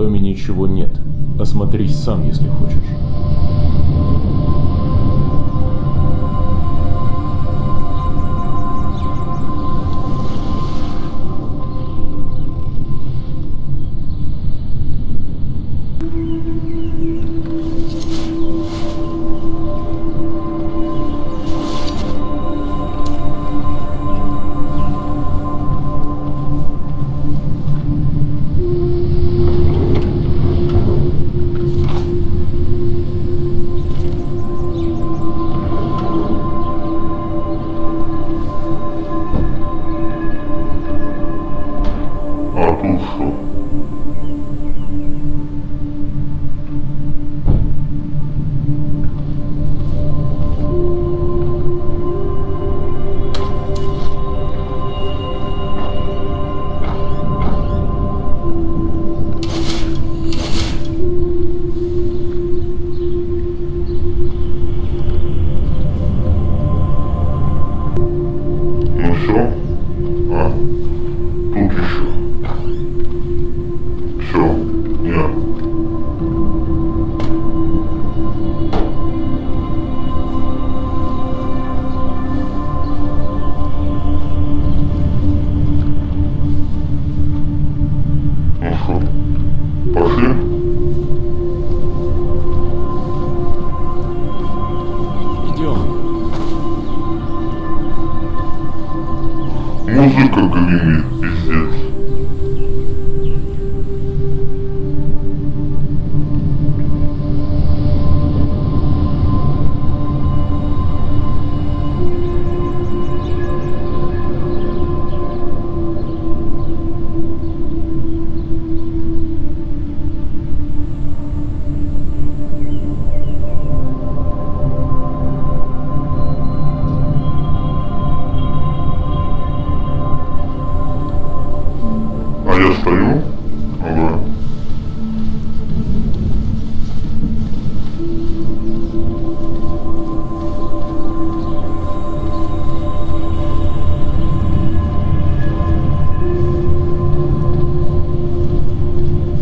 доме ничего нет. Осмотрись сам, если хочешь. Музыка гремит, пиздец. Я стою, ага.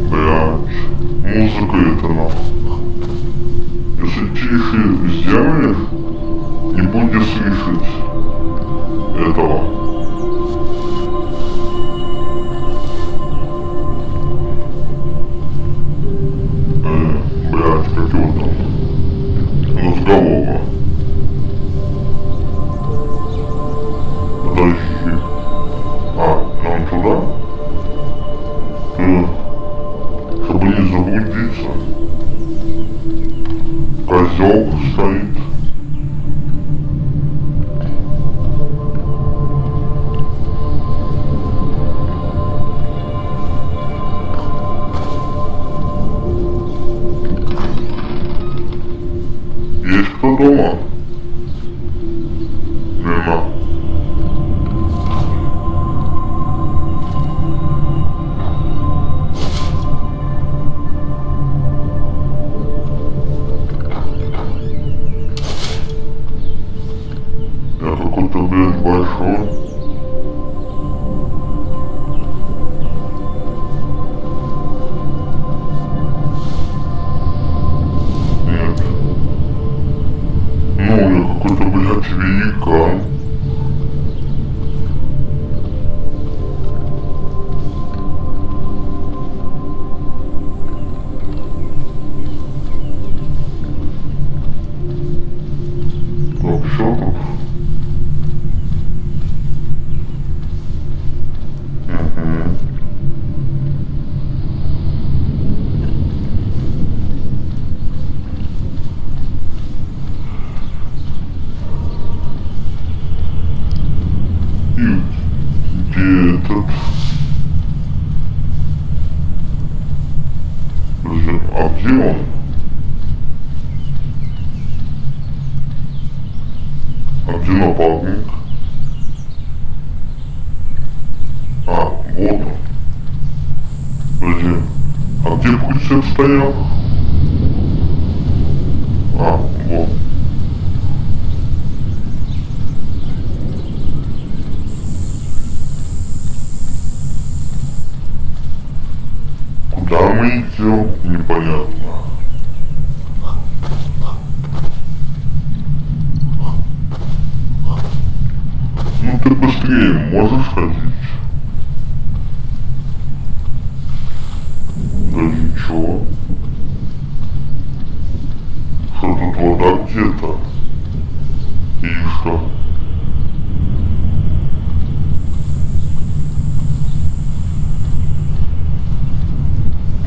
Блядь, музыка это нахуй. Если тише сделаешь, не будешь слышать этого. Разговора. Подожди. Нам туда? Чтобы не заблудиться. Козел стоит. Есть кто дома? Нема. Я какой-то, блядь, большой. Ну, я какой-то, блядь, великан. Так, всё тут. Где этот? А где он? А где напарник? Вот он. Подожди. А где прицеп стоял? Вот. Куда мы идем? быстрее можешь ходить? Да ничего. Что тут вода где-то? И что?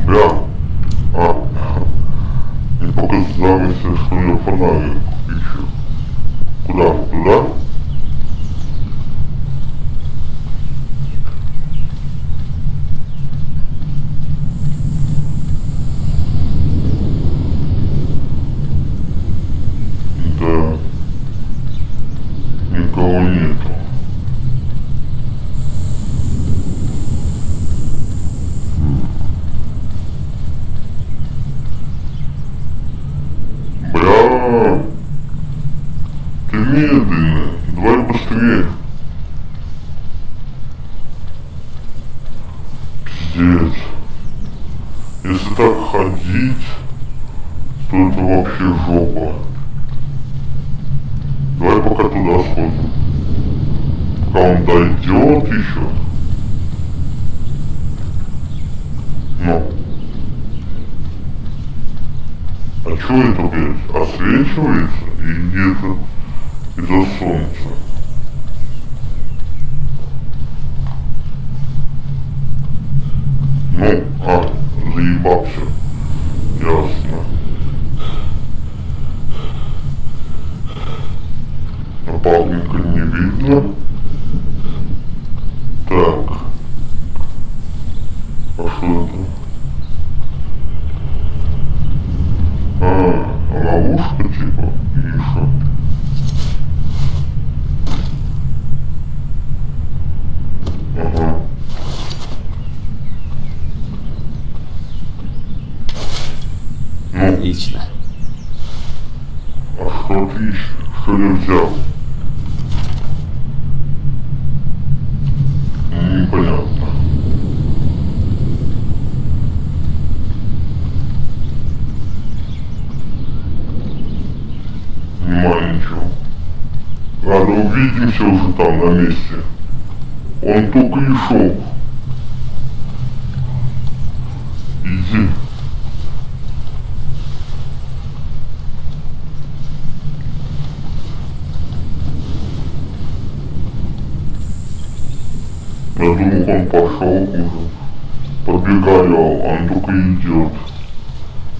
Бля. Не показалось, что я фонарик ищу. Куда? Туда? Да. Никого нету. Бля. Ты медленно. Давай быстрее. Пиздец. Если так ходить, то это вообще жопа. Давай пока туда сходим. Пока он дойдет еще. Ну. А что это, блядь? Освечивается? Или это из-за солнца? Ну, заебался. Ясно. Напарника не видно. Так. А что это? Ловушка типа? Или что? Ага. Ну, Отлично. а что отлично? Что я взял? Непонятно. Нема ничего. Ладно, увидимся уже там на месте. Он только и шел. Иди. Я думал, он пошел уже. Подбегаю, он только идет.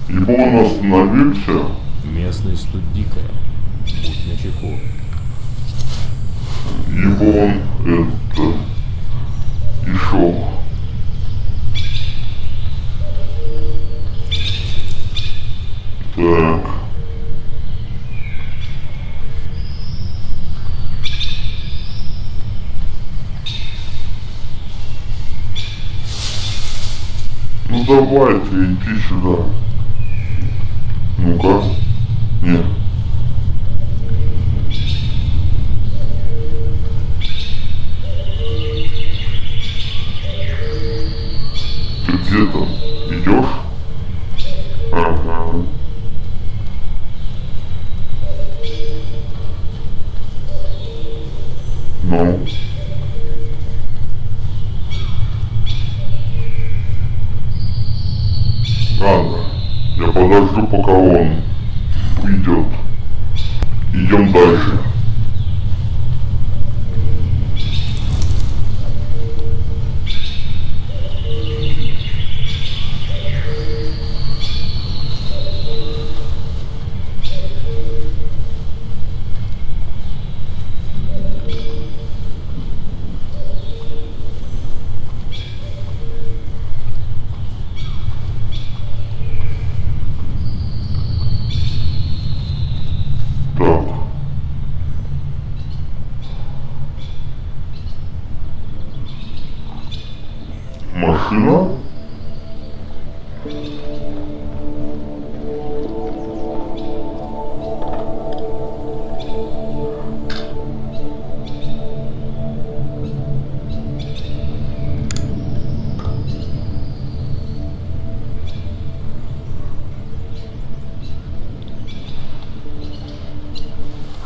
Ибо он остановился. Местность тут дикая. Будь начеку. Ибо он и шел. Так. Ну давай ты иди сюда. Ну-ка. Нет. Ты где там? Идешь? Ага. Ну. Ладно. Я подожду, пока он придет. Идем дальше. Так. Машина?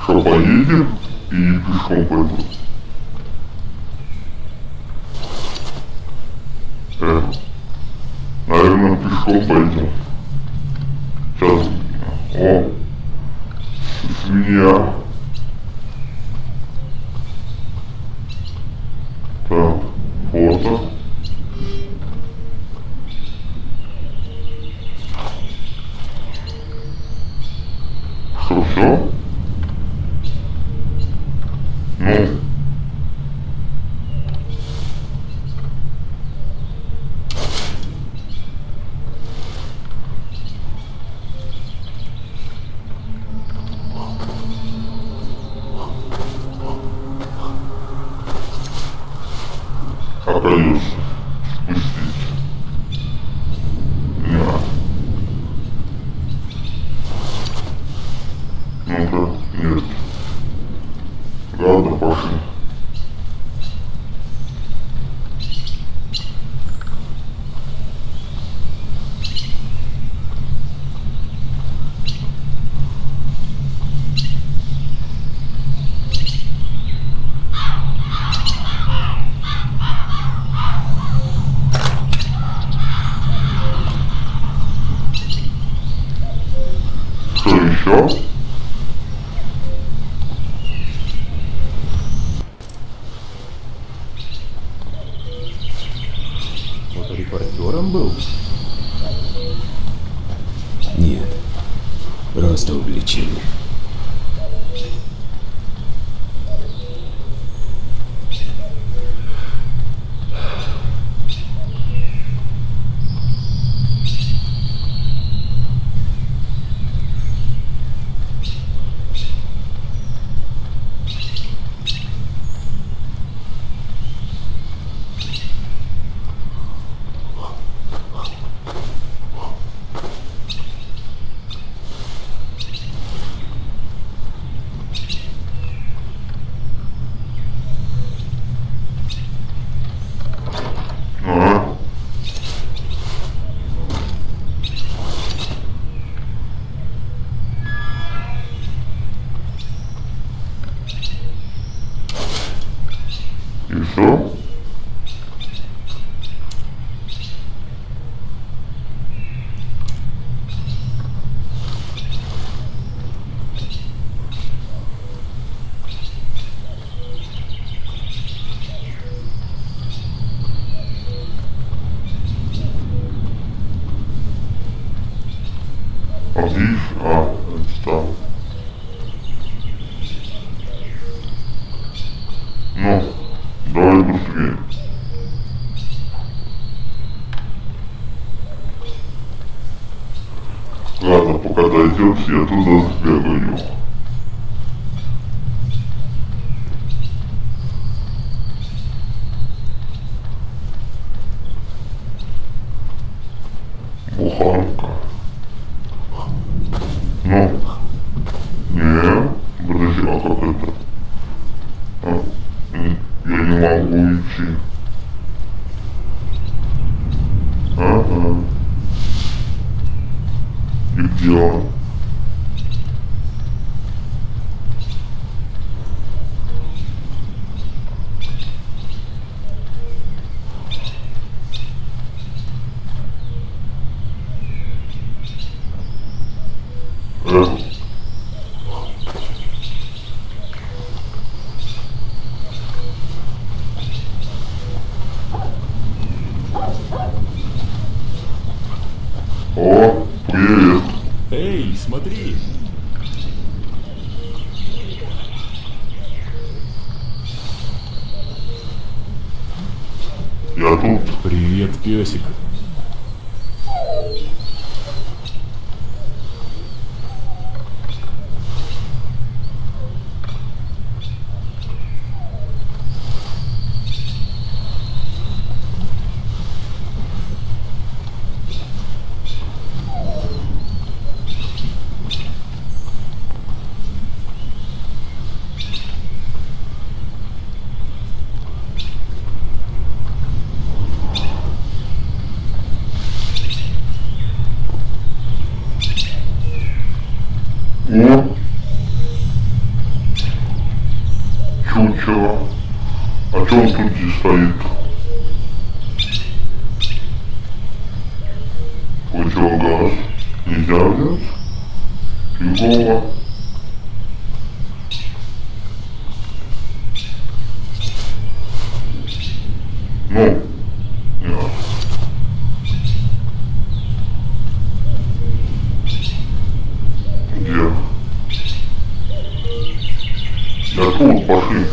Что, поедем? И пешком пойду? Что пойдем? Сейчас. О. Свинья. Так. Фото. Что, все? Ну. А колеса спустить? Нет. Ну-ка, нет. Ладно, пошли. Что еще? Фоторепортером был? Нет, просто увлечение. А? И все? А видишь? А, это там. Ну, давай быстрее. Ладно, пока дойдёшь, я туда сбегаю. Буханка. Ну, не, подожди, а как это? А, я не могу идти. Ага. И где он? О, привет. Эй, смотри! Я тут. Привет, песик. О, чучело. А чё он тут здесь стоит? Ой, Фигово. Ну, нет. Где? Я тут, пошли.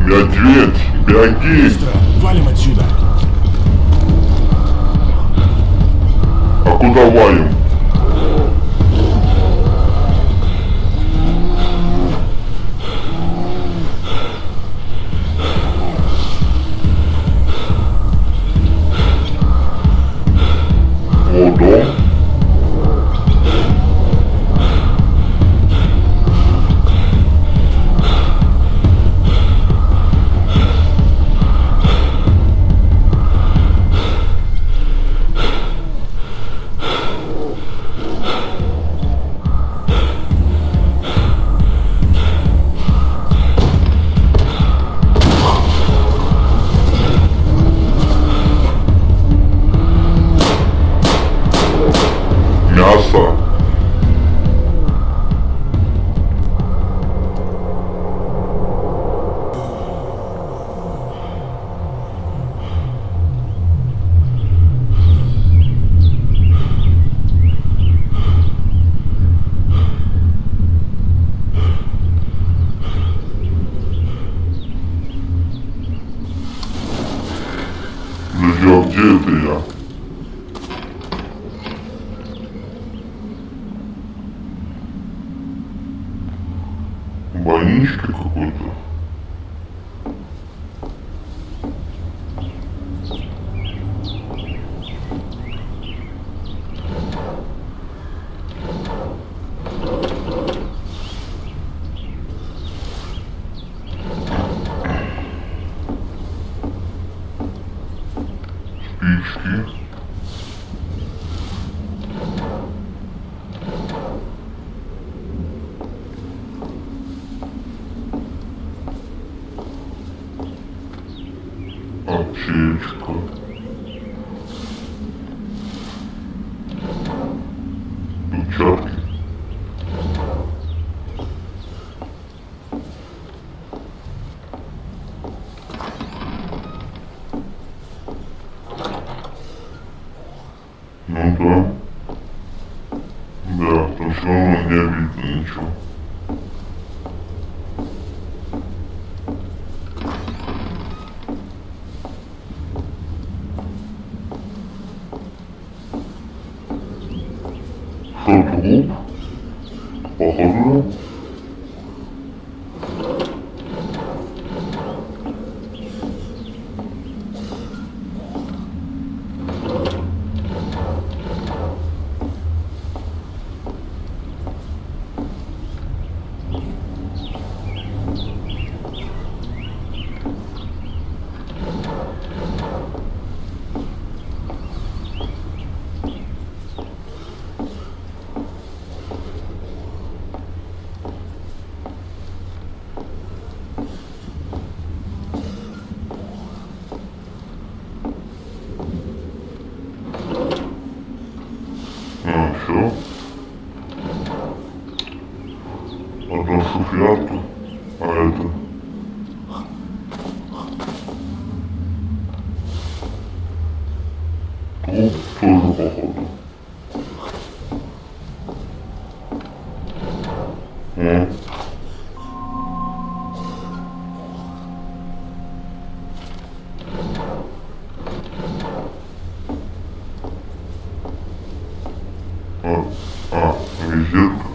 Медведь, беги! Быстро, валим отсюда. А куда валим? О, дом. Мясо. Подожди, а где это я? В больничке какой-то? Спички. Аптечка. Перчатки. Ну да. Да, то все равно не видно ничего. Что, труп? Похоже. Все. Одна шуфлядка, а это... Труп тоже походу. О. Визитка.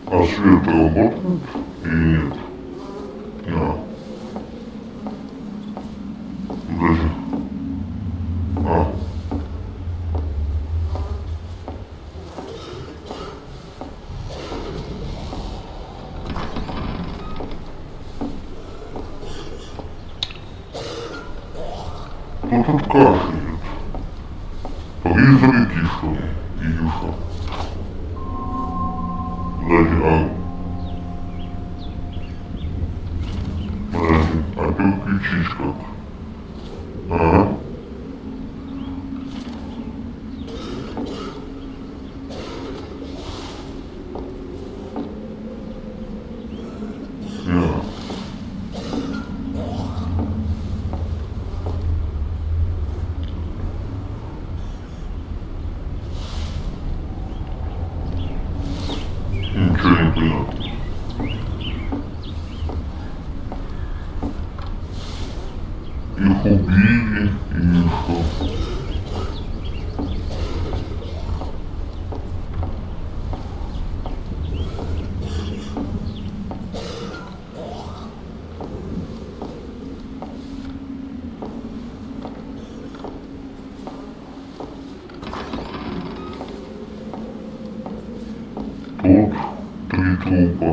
А свет работает или нет? Подожди. Кто тут кашляет? Призраки, что ли? Или что? Подожди, Подожди, переключись как? Ага. Ничего не понятно. Их убили или что? Тут 3 трупа.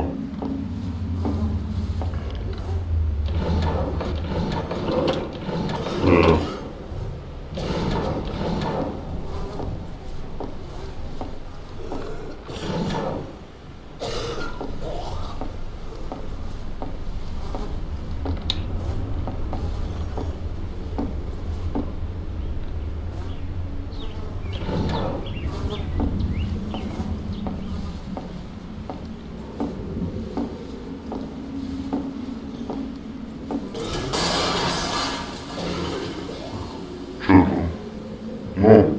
Да. Что там? Ну?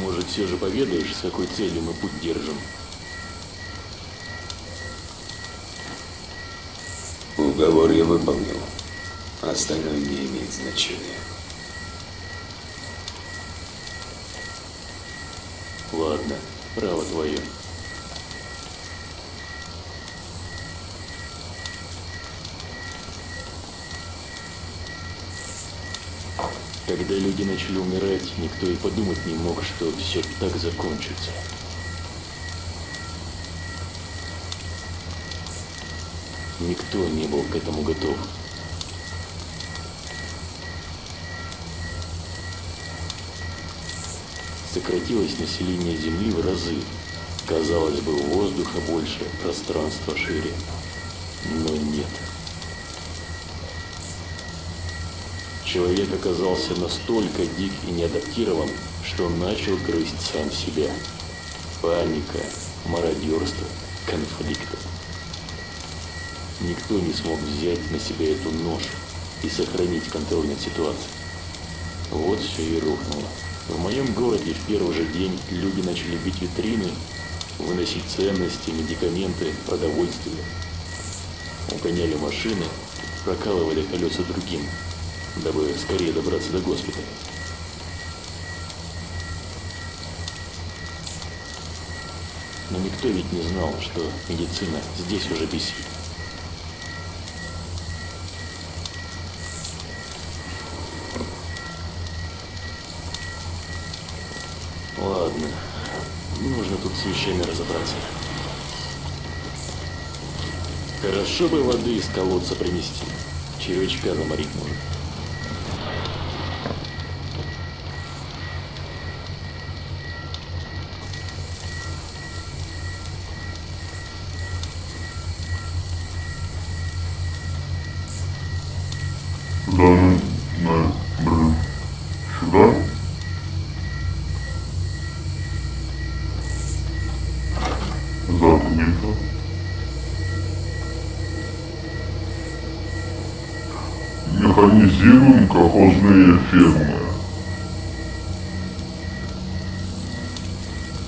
Может, все же поведаешь, с какой целью мы путь держим? Уговор я выполнил. Остальное не имеет значения. Ладно, право твое. Когда люди начали умирать, никто и подумать не мог, что все так закончится. Никто не был к этому готов. Сократилось население Земли в разы. Казалось бы, воздуха больше, пространство шире. Но нет. Человек оказался настолько дик и неадаптирован, что начал грызть сам себя. Паника, мародерство, конфликты. Никто не смог взять на себя эту ношу и сохранить контроль над ситуацией. Вот все и рухнуло. В моем городе в первый же день люди начали бить витрины, выносить ценности, медикаменты, продовольствие. Угоняли машины, прокалывали колеса другим, дабы скорее добраться до госпиталя. Но никто ведь не знал, что медицина здесь уже бессильна. Ладно, нужно тут с вещами разобраться. Хорошо бы воды из колодца принести. Червячка заморить можно. Блин, сюда? Закрыто. Механизируем колхозные фермы.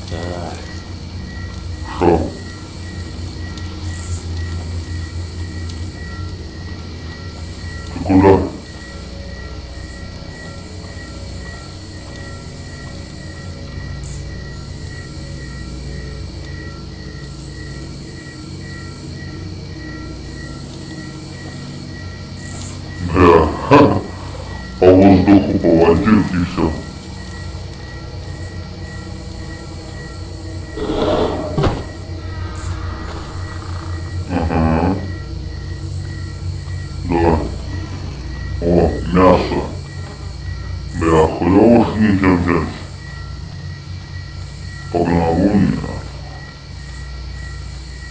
Так, Что? Ты куда? Бля, по воздуху, по воде и все. Ага. Да. О, мясо. Бля, хуёво ж не взять. Погнало меня.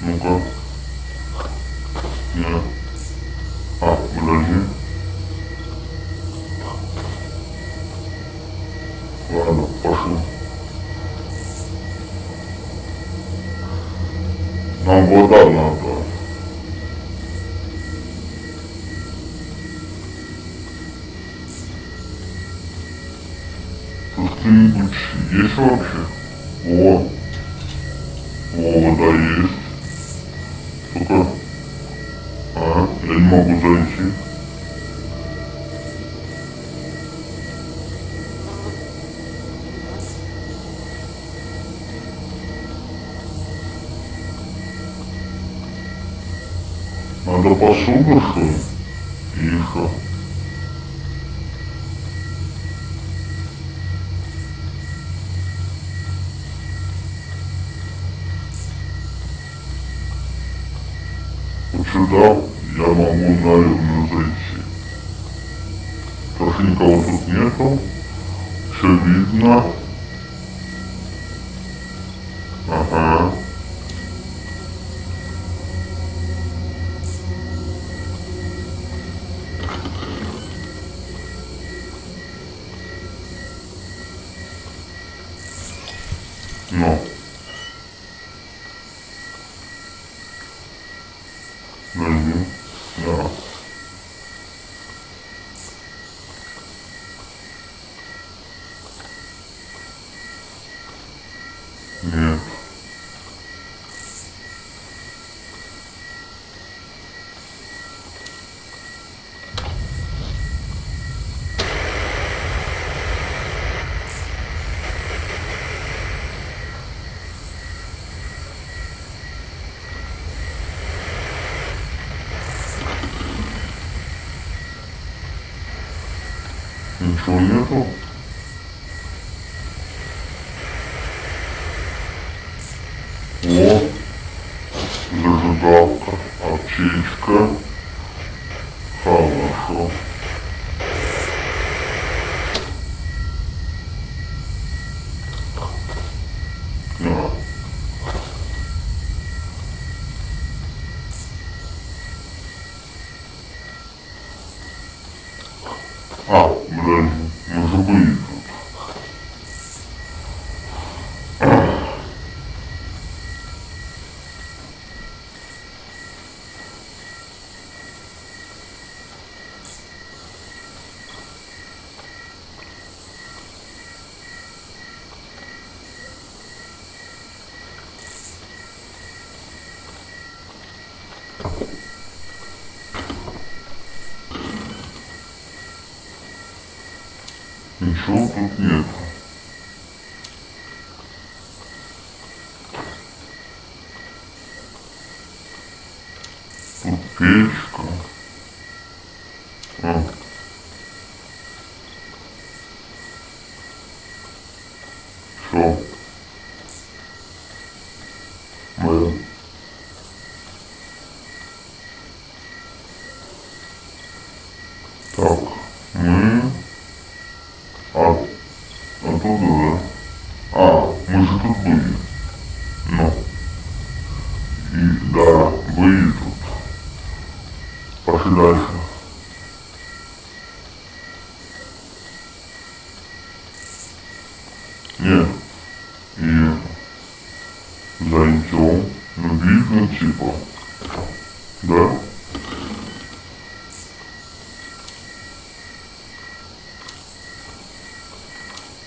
Ну-ка. Нет. А, подожди. Ладно, пошли. Нам вода надо. Тут кто-нибудь есть вообще? О, вода есть. Только, я не могу зайти. Надо посуду, что ли? Тихо. Вот сюда я могу, наверное, зайти. Потому никого тут нету. Все видно. Ага. Ну. Найди. Да. Нет. Ничего нету? О, зажигалка, аптечка. Хорошо. Да. ничего тут нет. Тут печка. Все. Да. Так, мы... Оттуда, да? Мы же тут были. Ну. И, да, были тут. Пошли дальше. Нет. И зайдем. Ну, видно, типа. Да?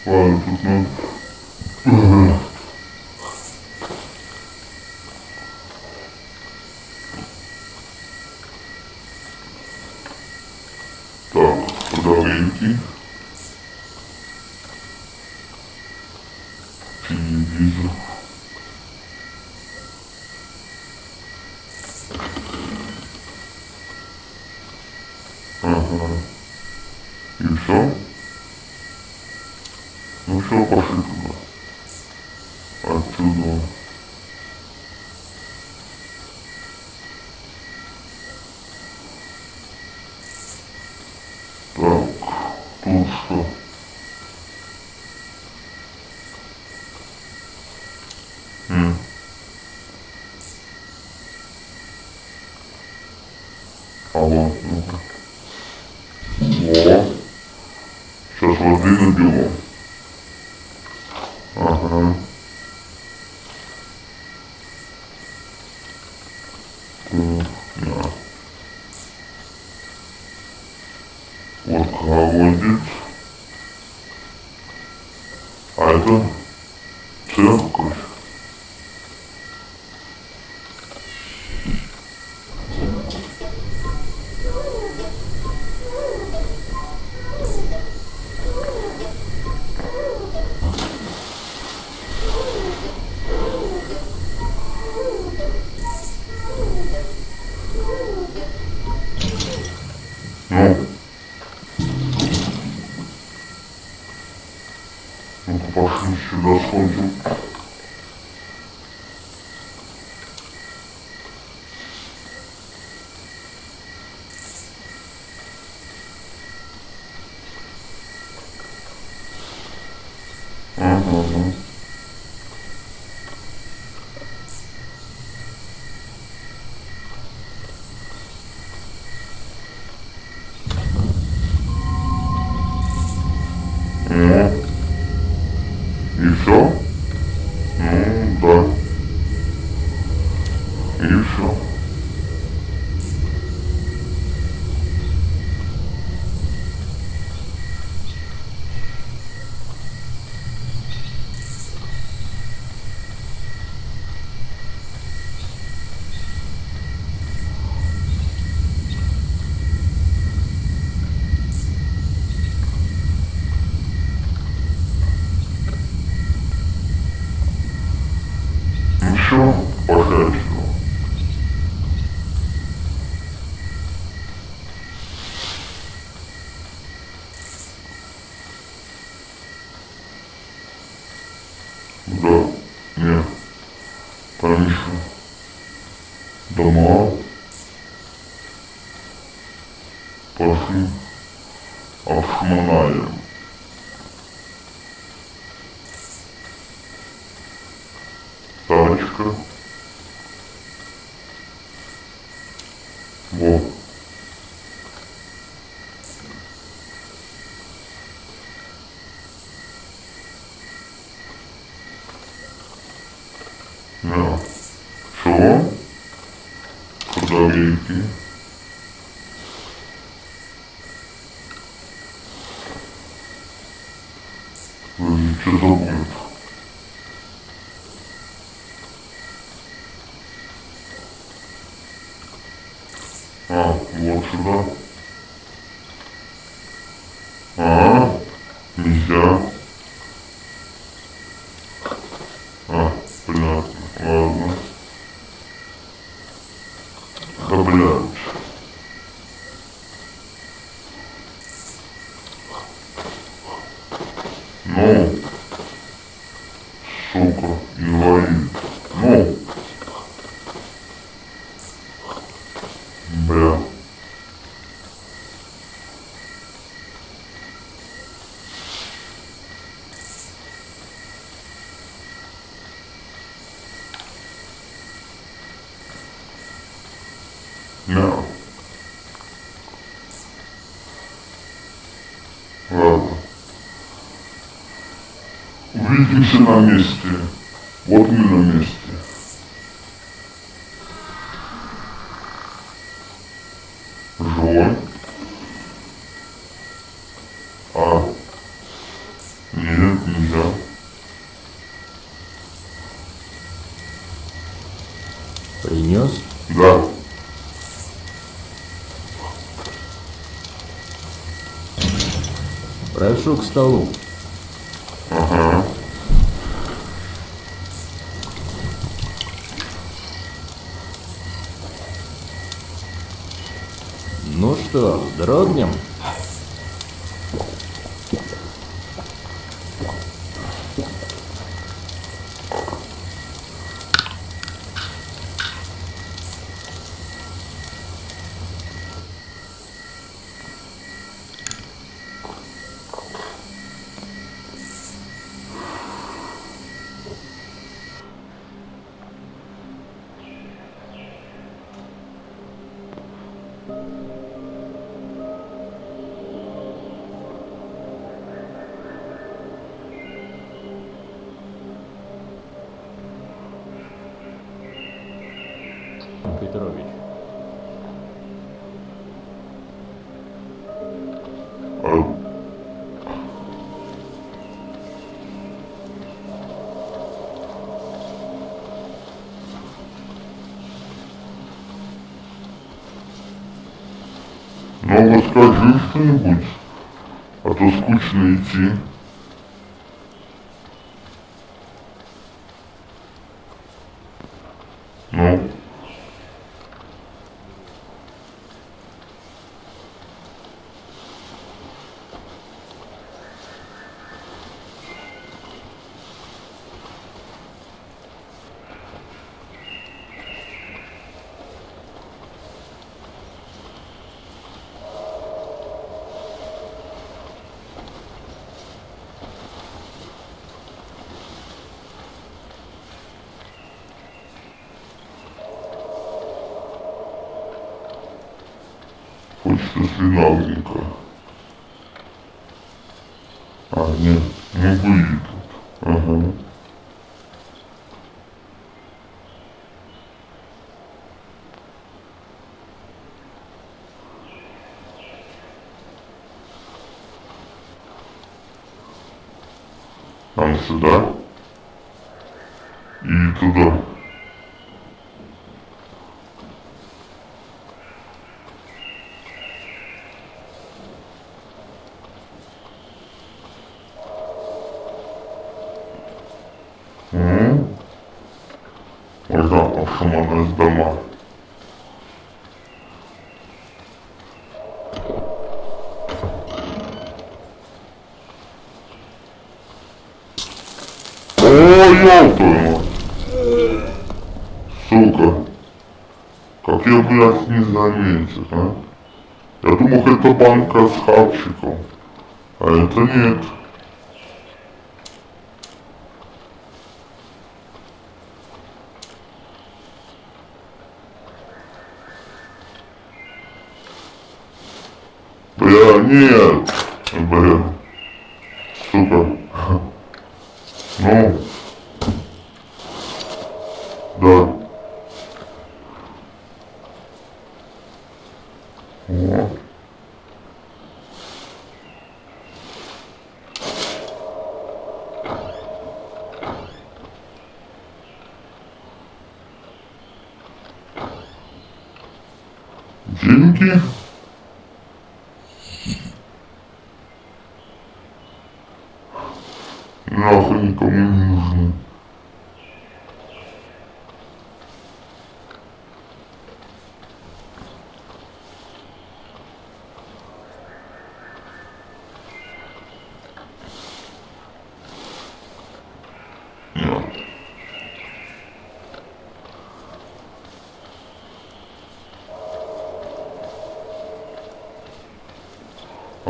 Ладно, тут надо... Так, куда мне идти? Телевизор. Ага. И все? Ну все, пошли туда. Отсюда. Так, тут что? Алло, ну-ка. О, сейчас воды наберу. Ага. Да. Вот колодец. А это церковь. Ну-ка пошли сюда сходим. Ага. И все? Ну, да. И все. Ну все, пока все. Да, нет. Там еще дома. Пошли. Обшмонаем. Тачка. Во. Да. Что? Куда мне идти? Что за будет? Вот сюда. Нельзя. нельзя. А, понятно, ладно. Хабляч. Ну, сука, инвалид. Ну, бля. Мяу. Ладно. Увидимся на месте. Вот мы на месте. Живой? А? Нет, нельзя. Принес? Да. Прошу к столу. Ага. Ну что, вздрогнем? Петрович. А, ну, расскажи что-нибудь, а то скучно идти. Ну, хочется свинарника. А, нет, не выйдет. Ага. Нам сюда и туда. Можно обшаманать дома. О, ёлка! Сука. Как я, блядь, не заметил, а? Я думал, это банка с хавчиком. А это нет. Бля, нет. Бля. Сука. Ну. Да. О. Деньги?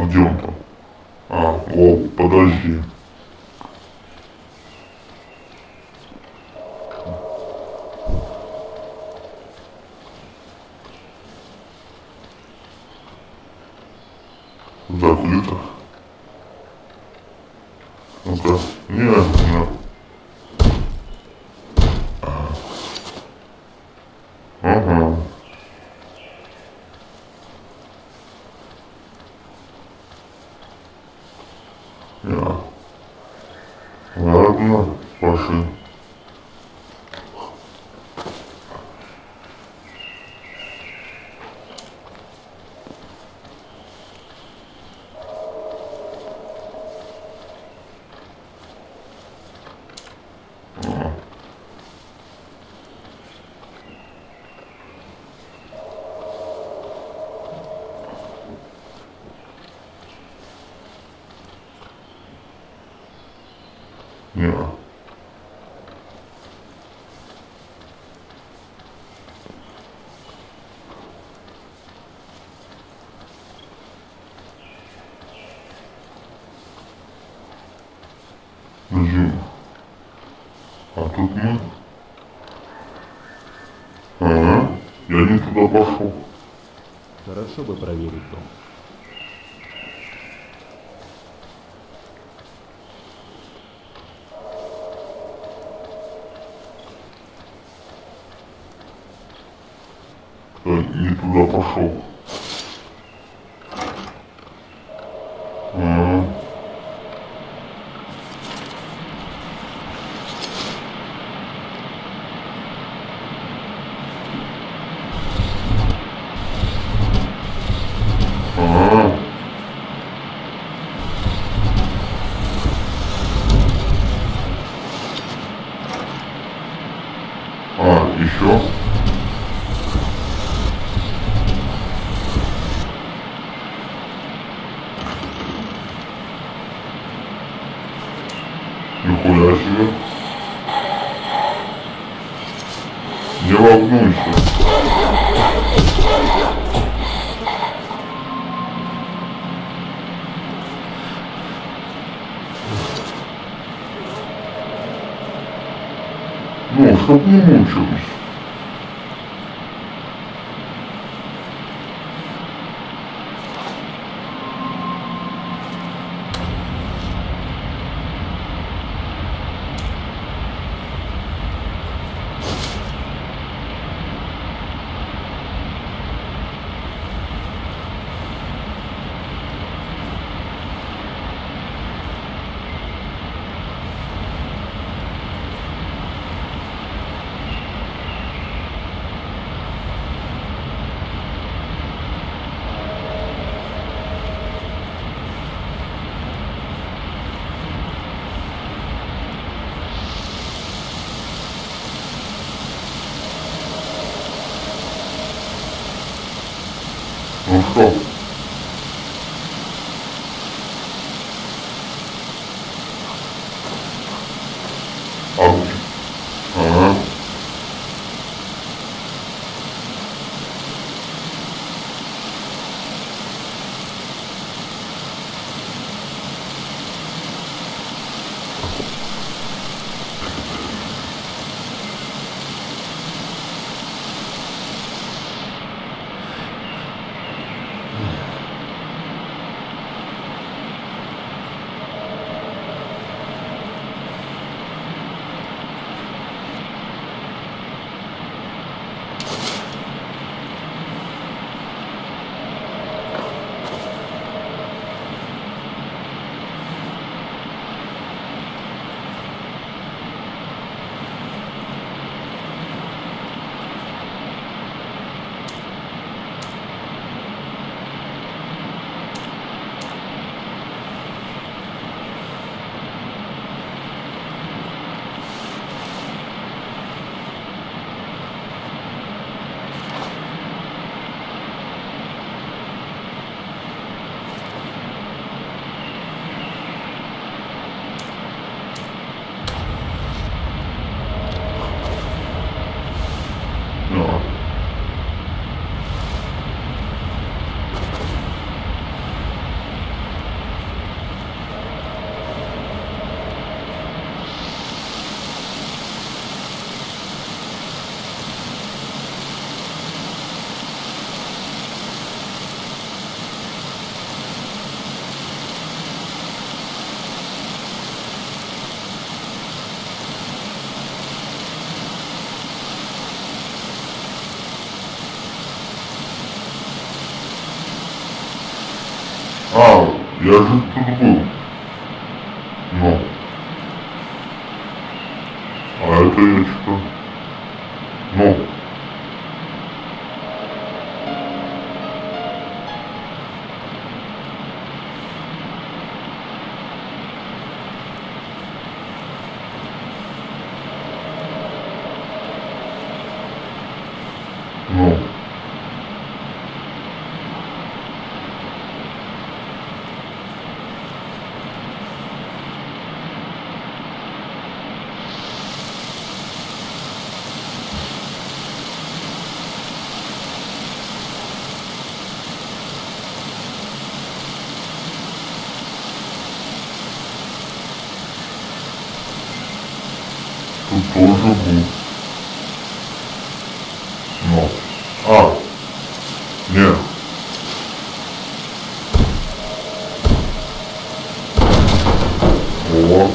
А где он там? А, о, подожди. Закрыто. Ну-ка. Не. Ага. Не. Ладно, пошли. Не. Подожди. А тут мы? Ага. Я не туда пошел. Хорошо бы проверить дом. Я не туда пошел. Ага. Ага. А, еще? Нихуя себе. Не волнуйся. Ну, чтоб не мучились. Ну что? А, ага. Я же тут был. Ну. А это я что? Ну. Ну. Тут тоже был. Ну. А. Нет. О.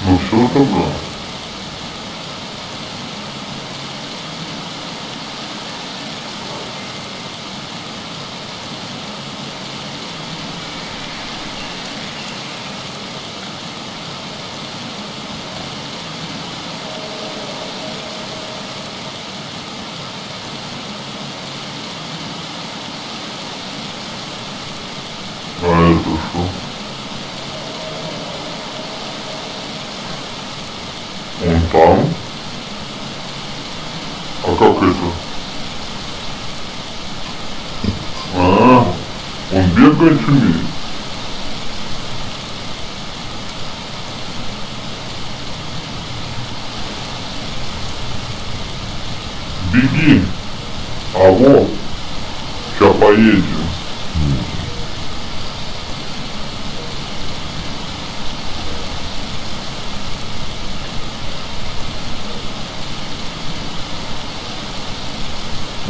Ну все тогда. А это что? Он там? А как это? А, он бегать умеет. Беги. А вот. Сейчас поедем.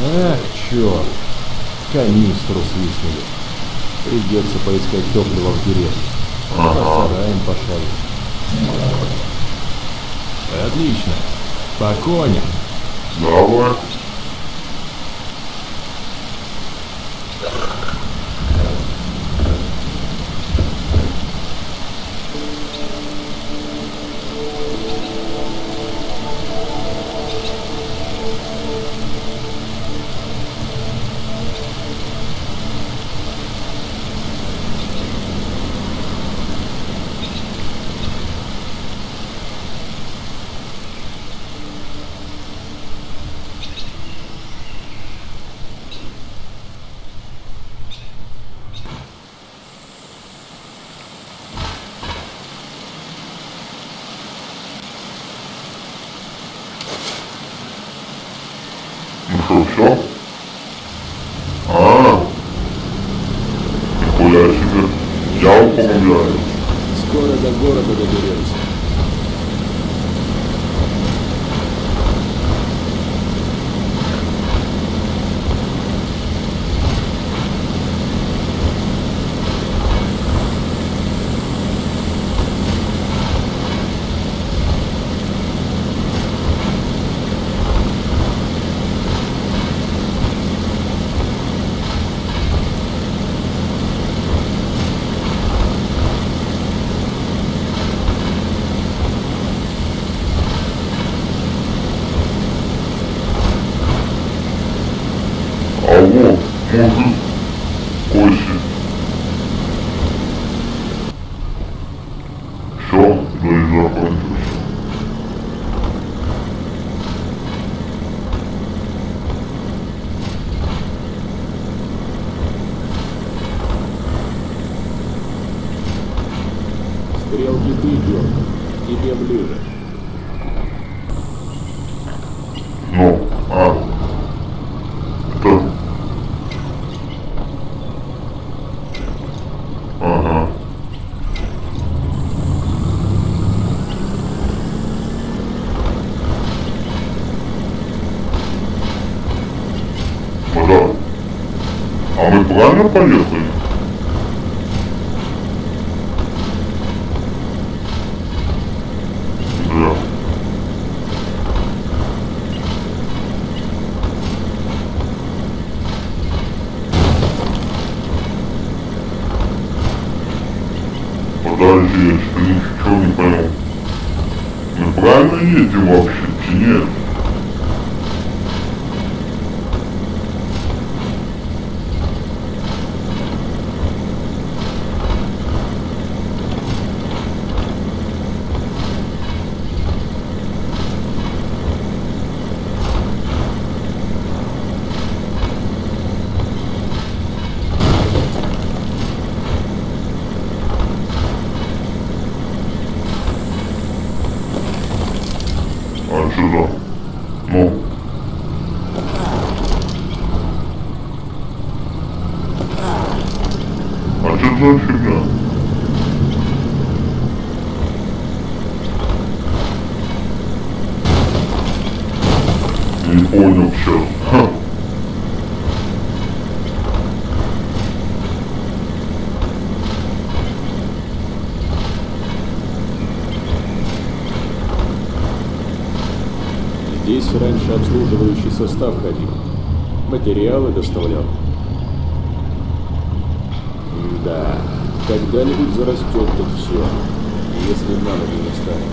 Ах, черт. Канистру свистнули. Придется поискать топливо в деревне. По сараям пошарить. Отлично. По коням. Давай. Ну что, все? А, нихуя себе. Я помогаю. Скоро до города доберемся. Может, косит. Все, да и закончился. Стрелки ты, Дёрк. Тебе ближе. Ну, кто? Ага. Ну да. А мы правильно поехали? Да. Подожди, я что ничего не понял. Мы правильно едем вообще, чи нет? А сюда. Ну. А что за фигня? Не понял сейчас. Ха. Здесь раньше обслуживающий состав ходил. Материалы доставлял. Да, когда-нибудь зарастет тут все, если на ноги не встанет.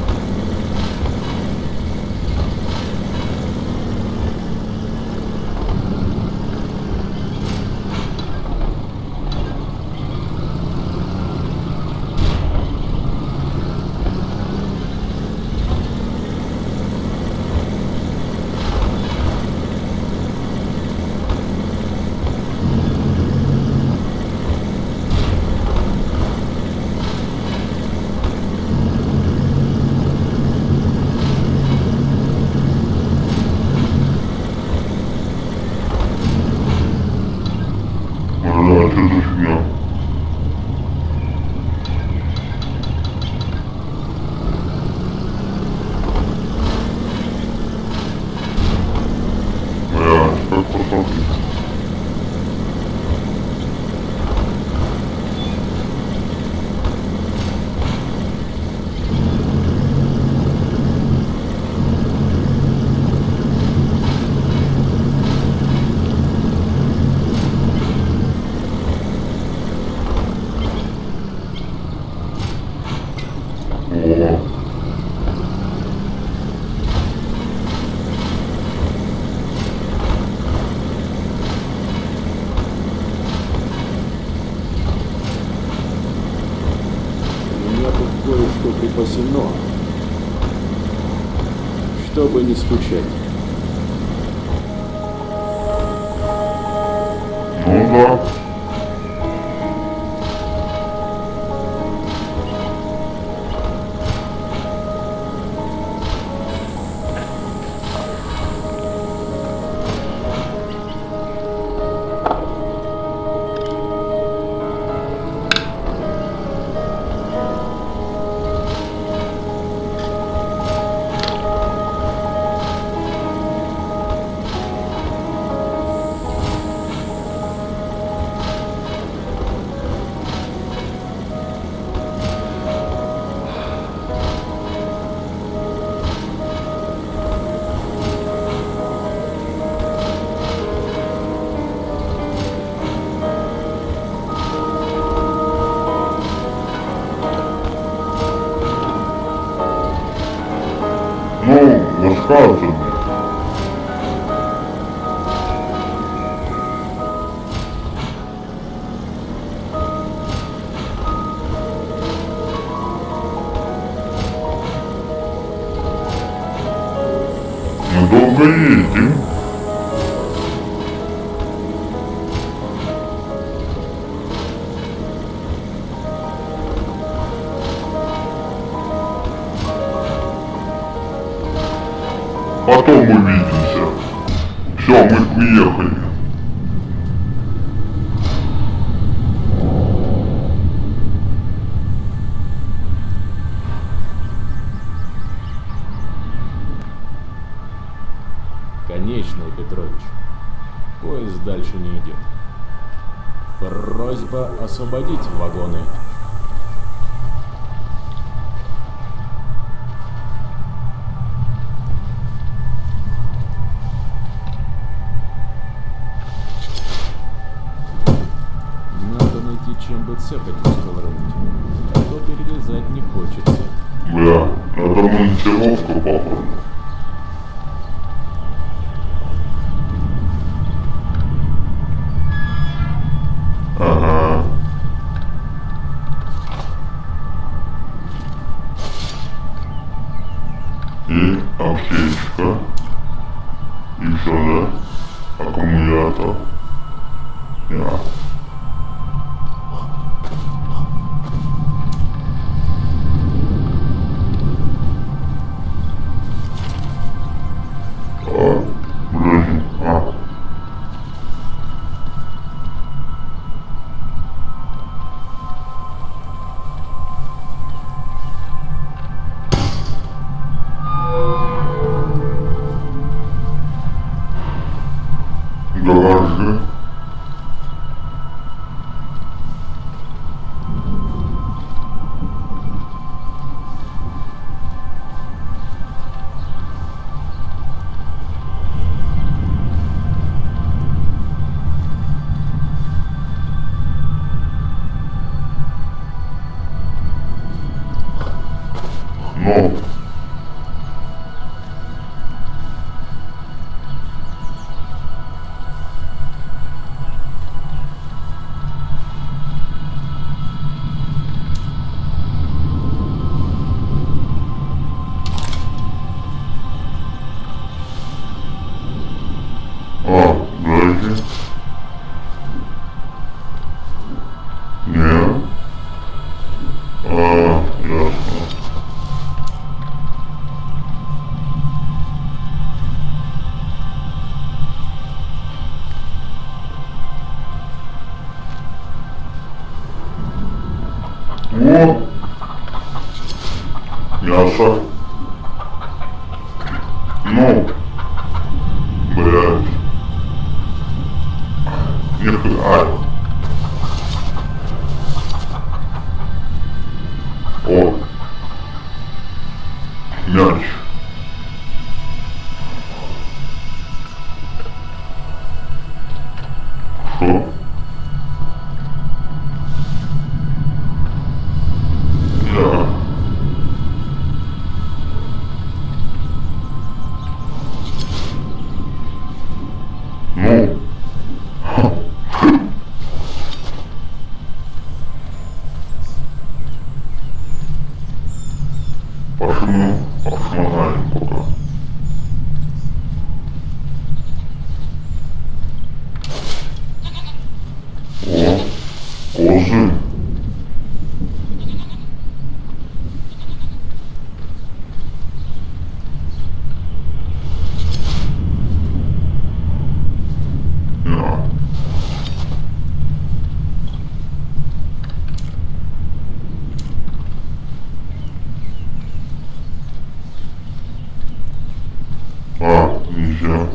Да, что за фигня? Как посмотреть? О, У меня тут кое-что припасено, чтобы не скучать. ну да. Ну, рассказывай. Мы долго едем. Потом увидимся. Все, мы приехали. Конечно, Петрович. Поезд дальше не идет. Просьба освободить вагоны. Надо найти, чем бы цепь сковырнуть, а то перелезать не хочется. Бля, надо монтировку попробовать. Ага. И аптечка. И все, да? Аккумулятор. Да. Блин, гаражи. Ну, дайте. Нет. Ясно. О! Мясо. Ну. Блядь. Нихуя. О. Мяч. Что? Да. Ну. Пошли, посмотрим пока. О, козы. Да. Нельзя.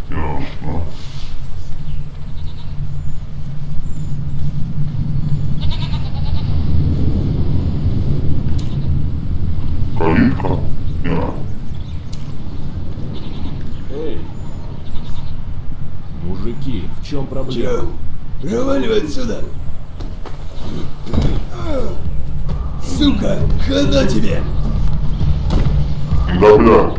Ясно. Калитка? Нет. Эй! Мужики, в чем проблема? Чё? Проваливай отсюда! Сука, хана тебе! Да, бля.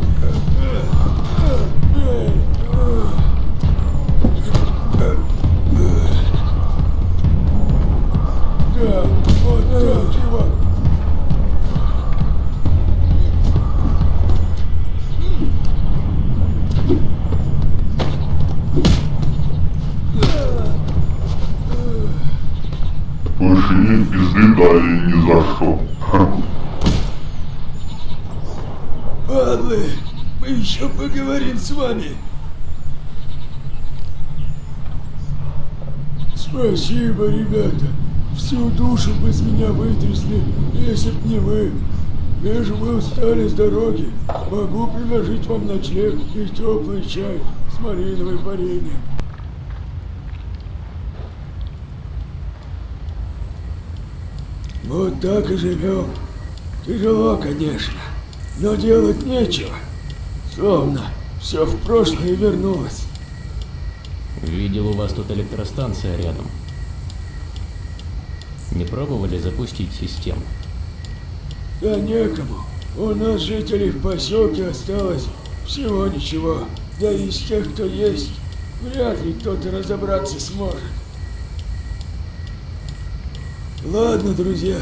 никогда и ни за что. Падлы, мы еще поговорим с вами. Спасибо, ребята. Всю душу бы из меня вытрясли, если б не вы. Вижу, вы устали с дороги. Могу предложить вам ночлег и теплый чай с малиновым вареньем. Вот так и живем. Тяжело, конечно, но делать нечего. Словно все в прошлое вернулось. Видел, у вас тут электростанция рядом. Не пробовали запустить систему? Да некому. У нас жителей в поселке осталось всего ничего. Да и из тех, кто есть, вряд ли кто-то разобраться сможет. Ладно, друзья,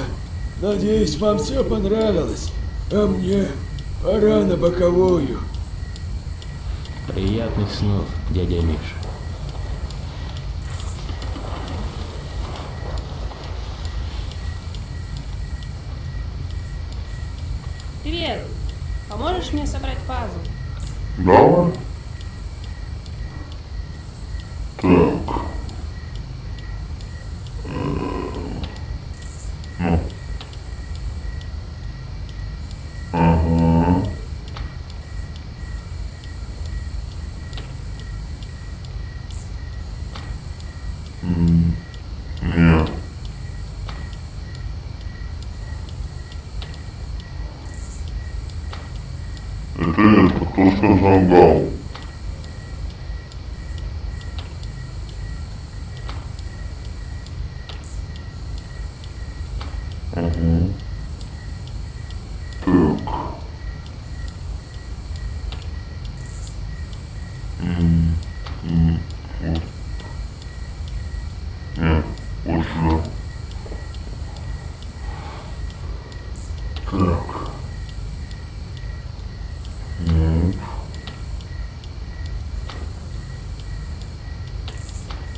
надеюсь, вам все понравилось. А мне пора на боковую. Приятных снов, дядя Миша. Привет! Поможешь мне собрать пазл? Давай. Так. Ну. Ага. Нет. Это кто сказал Гал? Угу. Так. Вот. Нет, вот сюда. Так. Нет.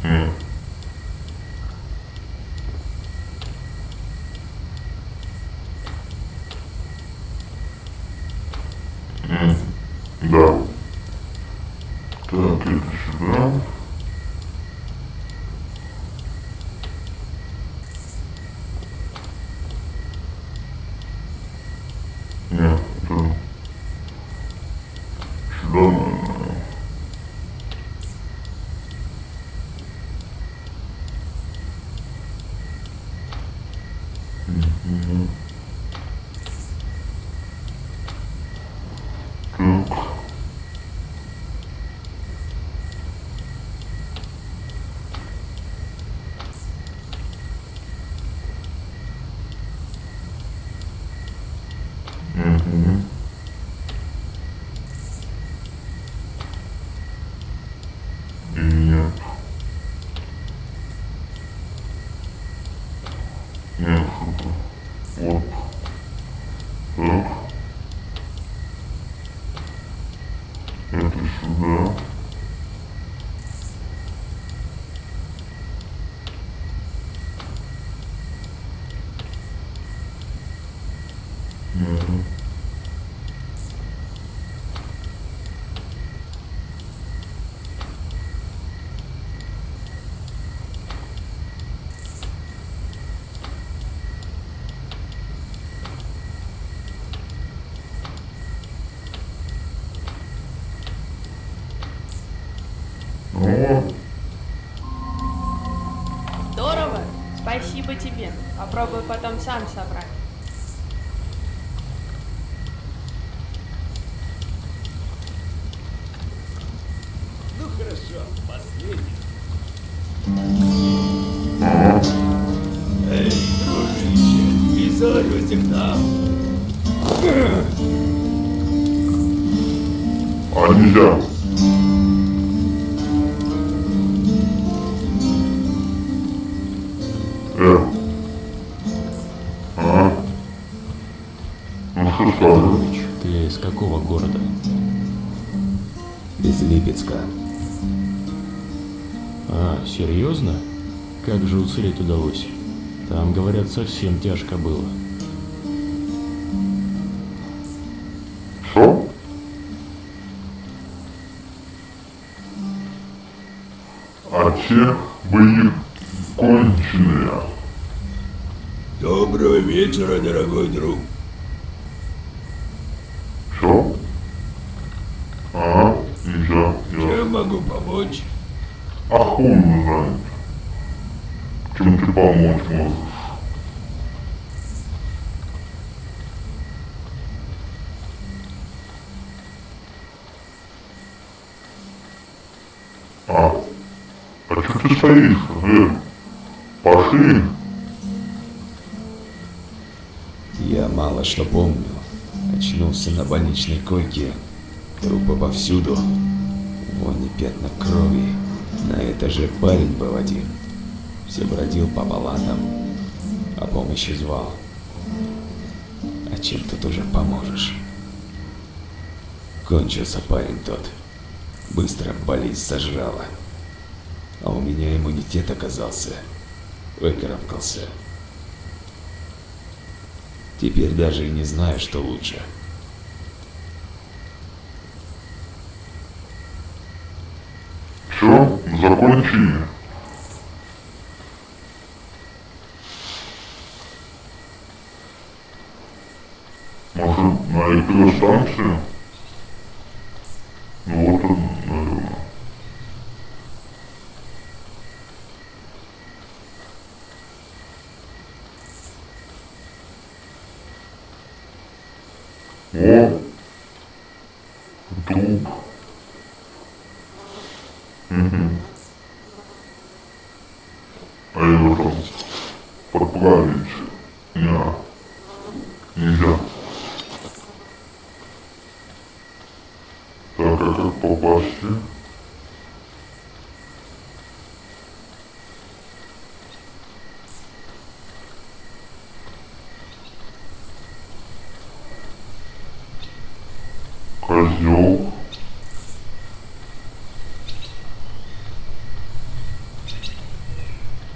Нет. Да. Так, это сюда. Нет, это сюда, наверное. Угу. Так. Угу. Нет. Нет, вот. Так. Это сюда. Угу. Вот. Здорово! Спасибо тебе. Попробую потом сам собрать. Ну хорошо, последний. Эй, дружище, присаживайся к нам. А нельзя. Ну что скажешь? Ты из какого города? Из Липецка. А, серьезно? Как же уцелеть удалось? Там, говорят, совсем тяжко было. Что? А те вы конченые. Доброго вечера, дорогой друг. Что? Ага, я. Чем могу помочь? А хуй не знает. Чем ты помочь можешь? А что ты стоишь? Пошли. Я мало что помню. Очнулся на больничной койке. Трупы повсюду. Вонь и пятна крови. На этаже парень был один. Все бродил по палатам, а помощи звал. А чем тут уже поможешь? Кончился парень тот. Быстро болезнь сожрала. А у меня иммунитет оказался. Выкарабкался. Теперь даже и не знаю, что лучше. Все, закончили. Может, на электростанцию? Ну вот, наверное. О, труп. А его там подплавить нельзя. Так, а как попасть? Козел.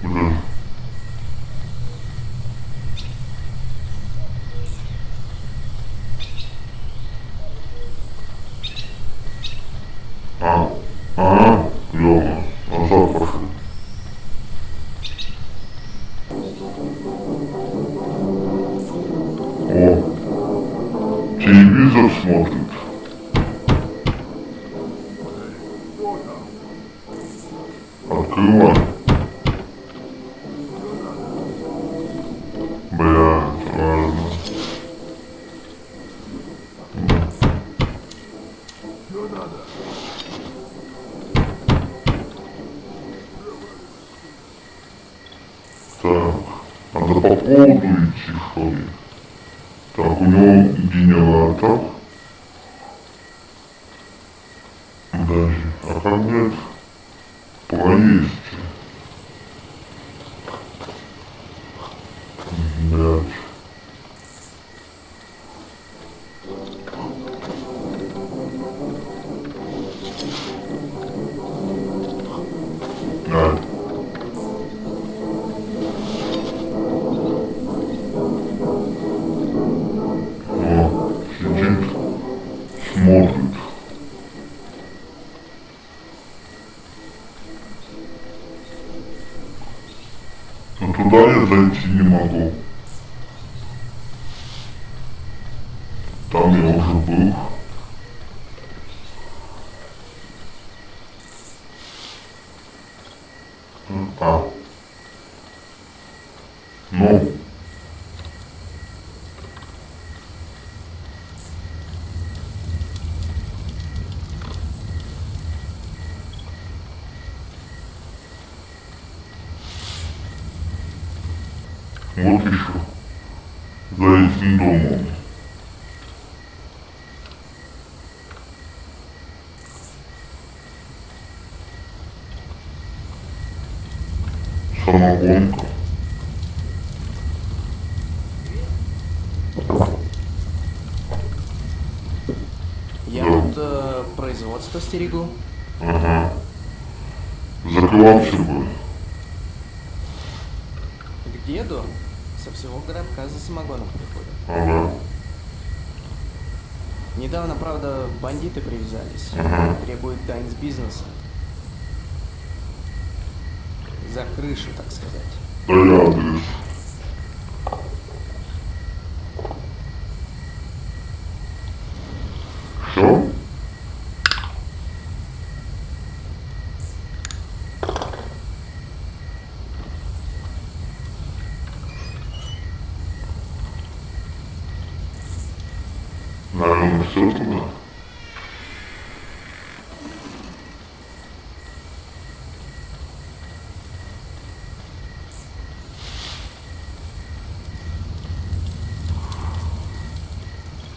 Блин. Клево. Назад пошли. О, телевизор смотрит. Открывай. Блядь, ладно. Так, надо по поводу идти, что ли? Так, у него генератор. Подожди, а как нет? Проезд. Блядь. Ай. О, сидит, смотрит. Но туда я зайти не могу. Там я уже был. А. Ну. Вот еще. За этим домом. Самогонка. Я Да. тут производство стерегу. Закрывался бы. деду со всего городка за самогоном приходят. Ага. Недавно, правда, бандиты привязались. Требуют дань с бизнеса. За крышу, так сказать. Дай адрес. Все? Наверное, все туда.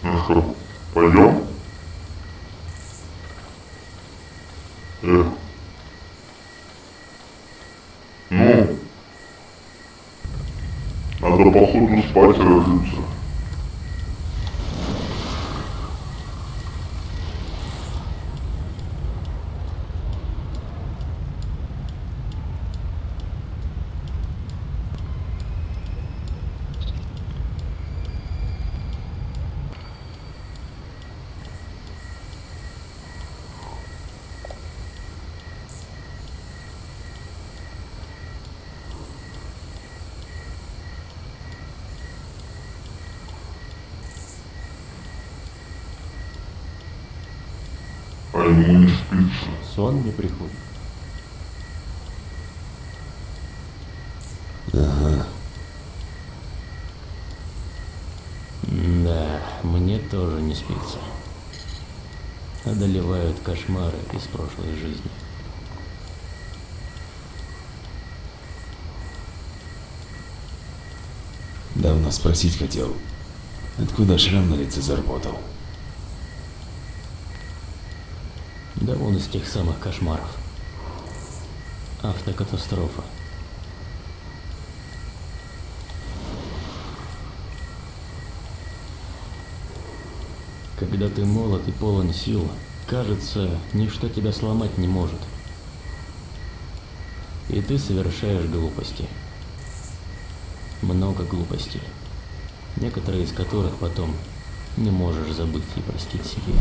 Ну что, пойдем? Ну, надо походу спать ложиться. А ему не спится. Сон не приходит. Да, мне тоже не спится. Одолевают кошмары из прошлой жизни. Давно спросить хотел, откуда шрам на лице заработал. Да вон из тех самых кошмаров. Автокатастрофа. Когда ты молод и полон сил, кажется, ничто тебя сломать не может. И ты совершаешь глупости. Много глупостей. Некоторые из которых потом не можешь забыть и простить себе.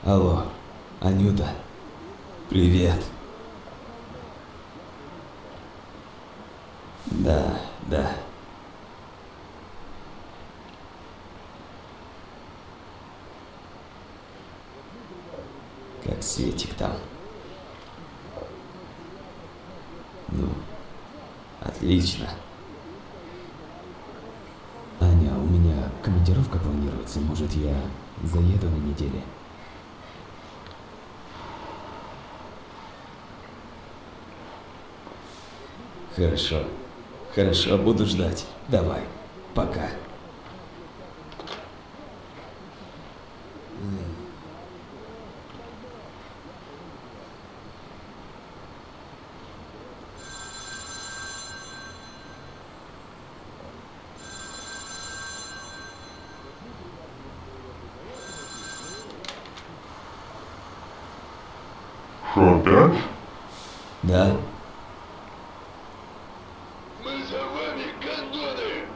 Алло, Анюта, привет. Да, да. Как Светик там? Ну, отлично. Аня, у меня командировка планируется. Может, я заеду на неделе? Хорошо. Хорошо, буду ждать. Давай. Пока. Что, опять? Да? Мы за вами, гондоны!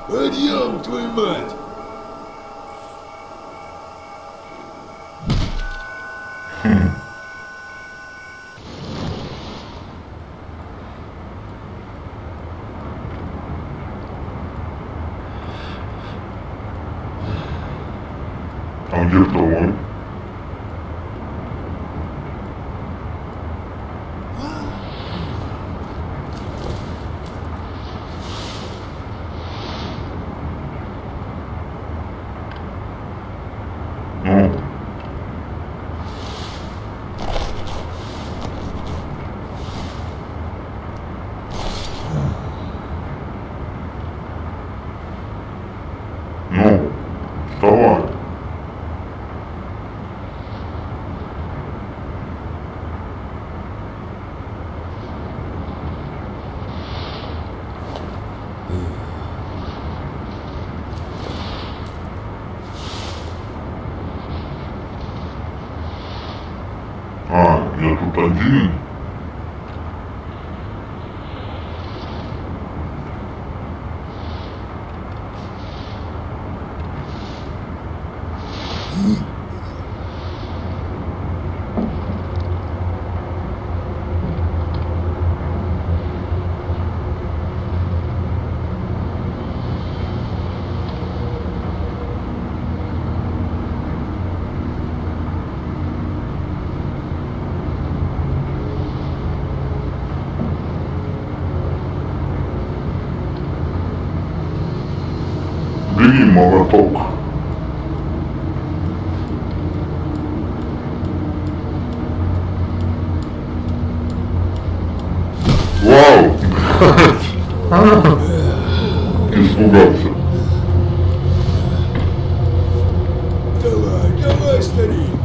Подъем, твою мать! А где второй? Ну, ну, вставай. А, я тут один? Бери молоток. Вау! Испугался. Давай, давай, старик!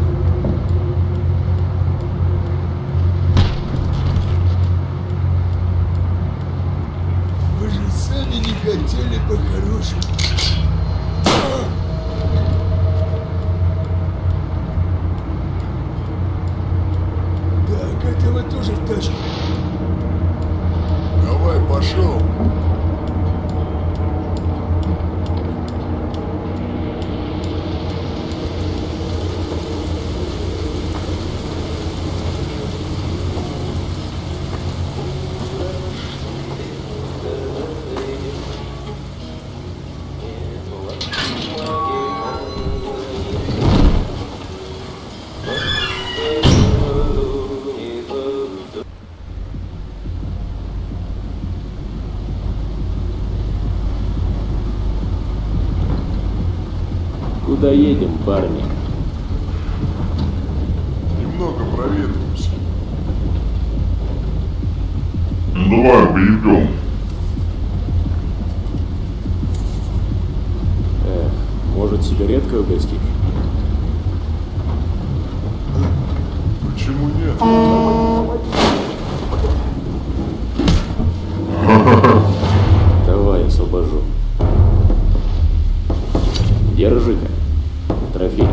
Вы же сами не хотели по-хорошему. Так, этого тоже в тачку. Давай, пошел. Куда едем, парни? Немного проветримся. Ну давай, поедем. Может, сигареткой угостить? Почему нет? Давай, освобожу. Держи-ка. Трофей.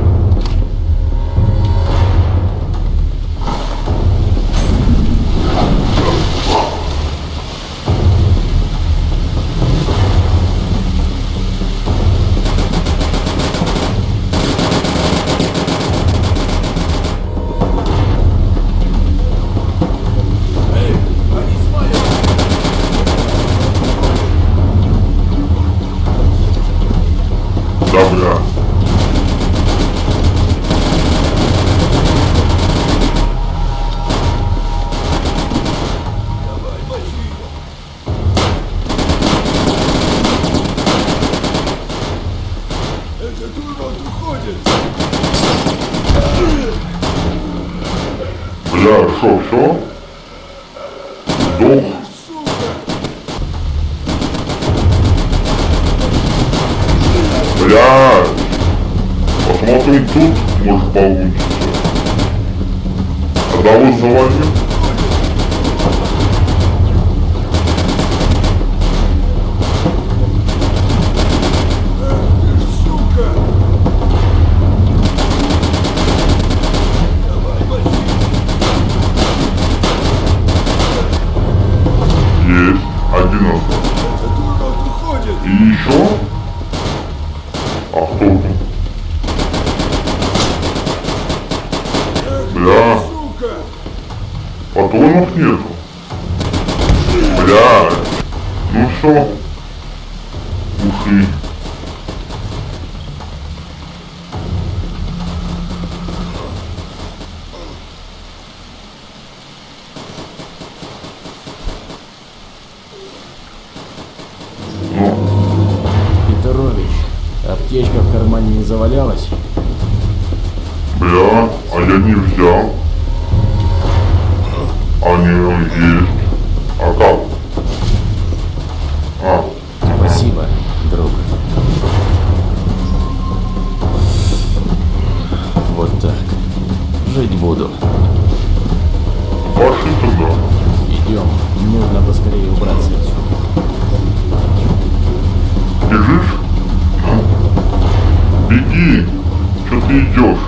Бля, шо, все? Сдох? Бля! Посмотрим тут, может получится. Одного завалим. Есть, один остался. И еще? А кто тут? Бля. Патронов нету. Бля. Ну все. Ушли. Петрович, аптечка в кармане не завалялась? Бля, а я не взял. А не, есть. А как? А, Спасибо, друг. Вот так. Жить буду. пошли туда. Идем. Нужно поскорее убраться отсюда. Бежишь? Беги. Что ты идешь?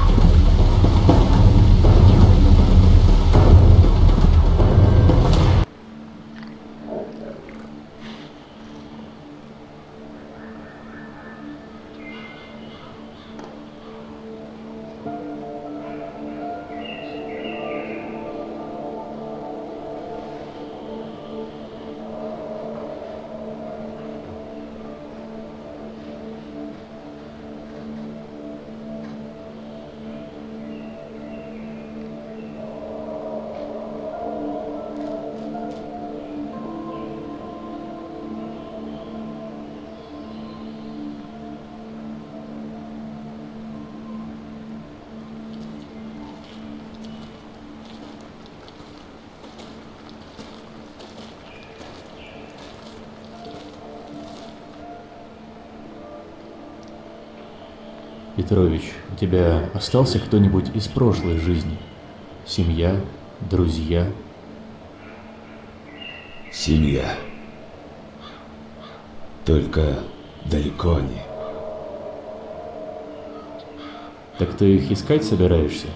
Петрович, у тебя остался кто-нибудь из прошлой жизни? Семья, друзья? Семья. Только далеко они. Так ты их искать собираешься?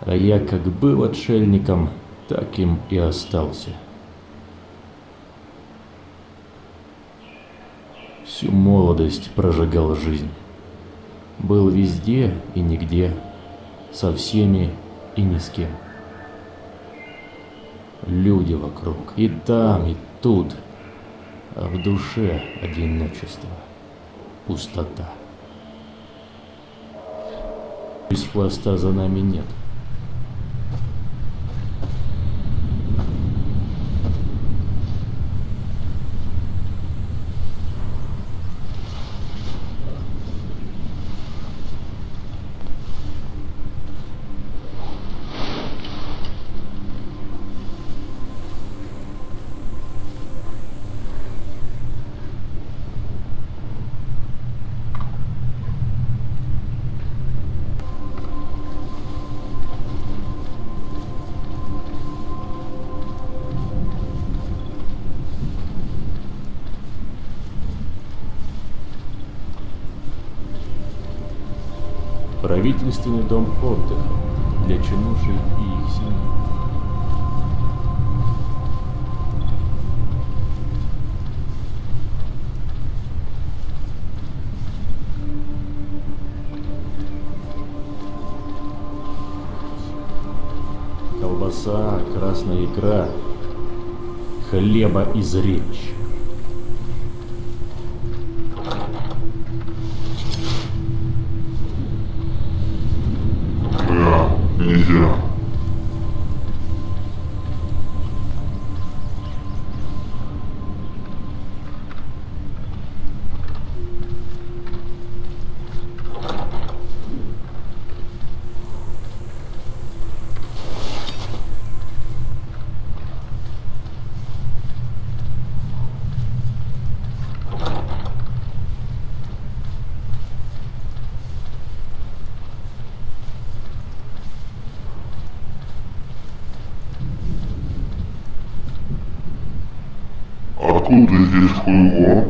А я как был отшельником, так им и остался. Всю молодость прожигал жизнь. Был везде и нигде, со всеми и ни с кем. Люди вокруг, и там, и тут, а в душе одиночество, пустота. Из хвоста за нами нет. Правительственный дом отдыха для чинушей и их семей. Колбаса, красная икра, хлеба и зрелищ. Бля, нельзя откуда здесь хуйло?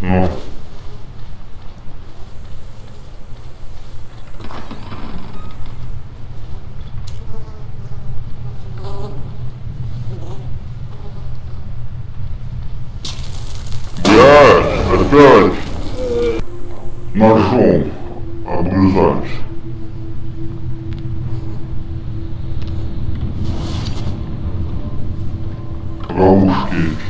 Ну, блядь, опять ножом обгрызаюсь. Ловушки эти.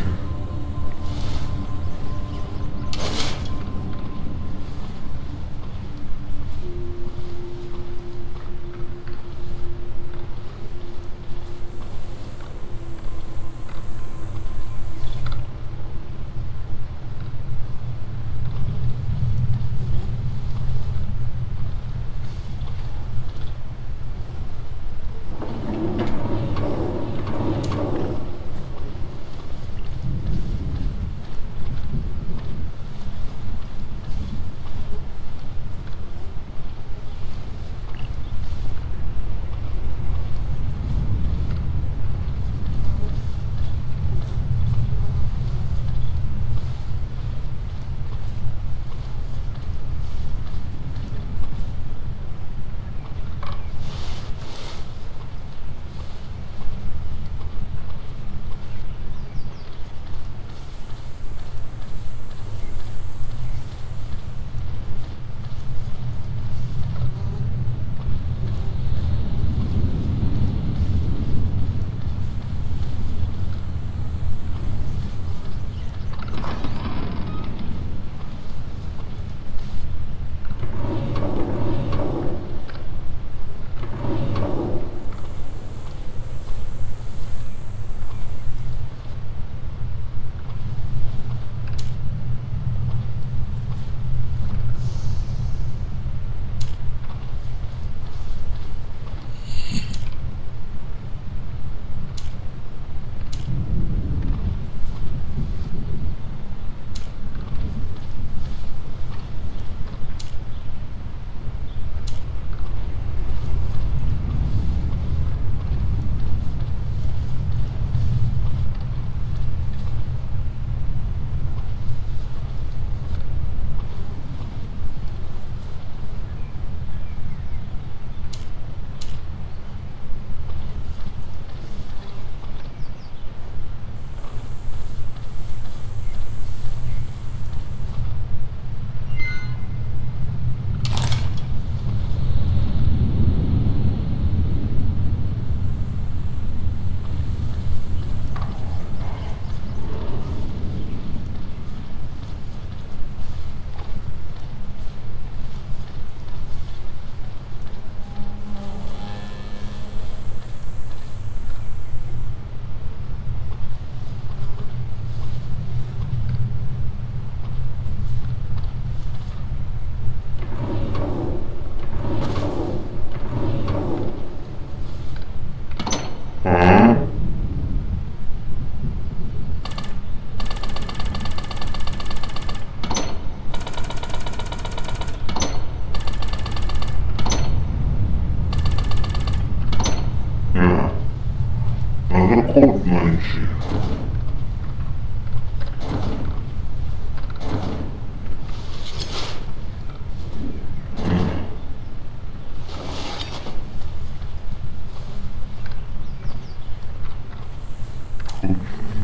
Надо найти.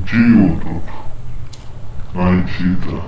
Где его тут найти-то?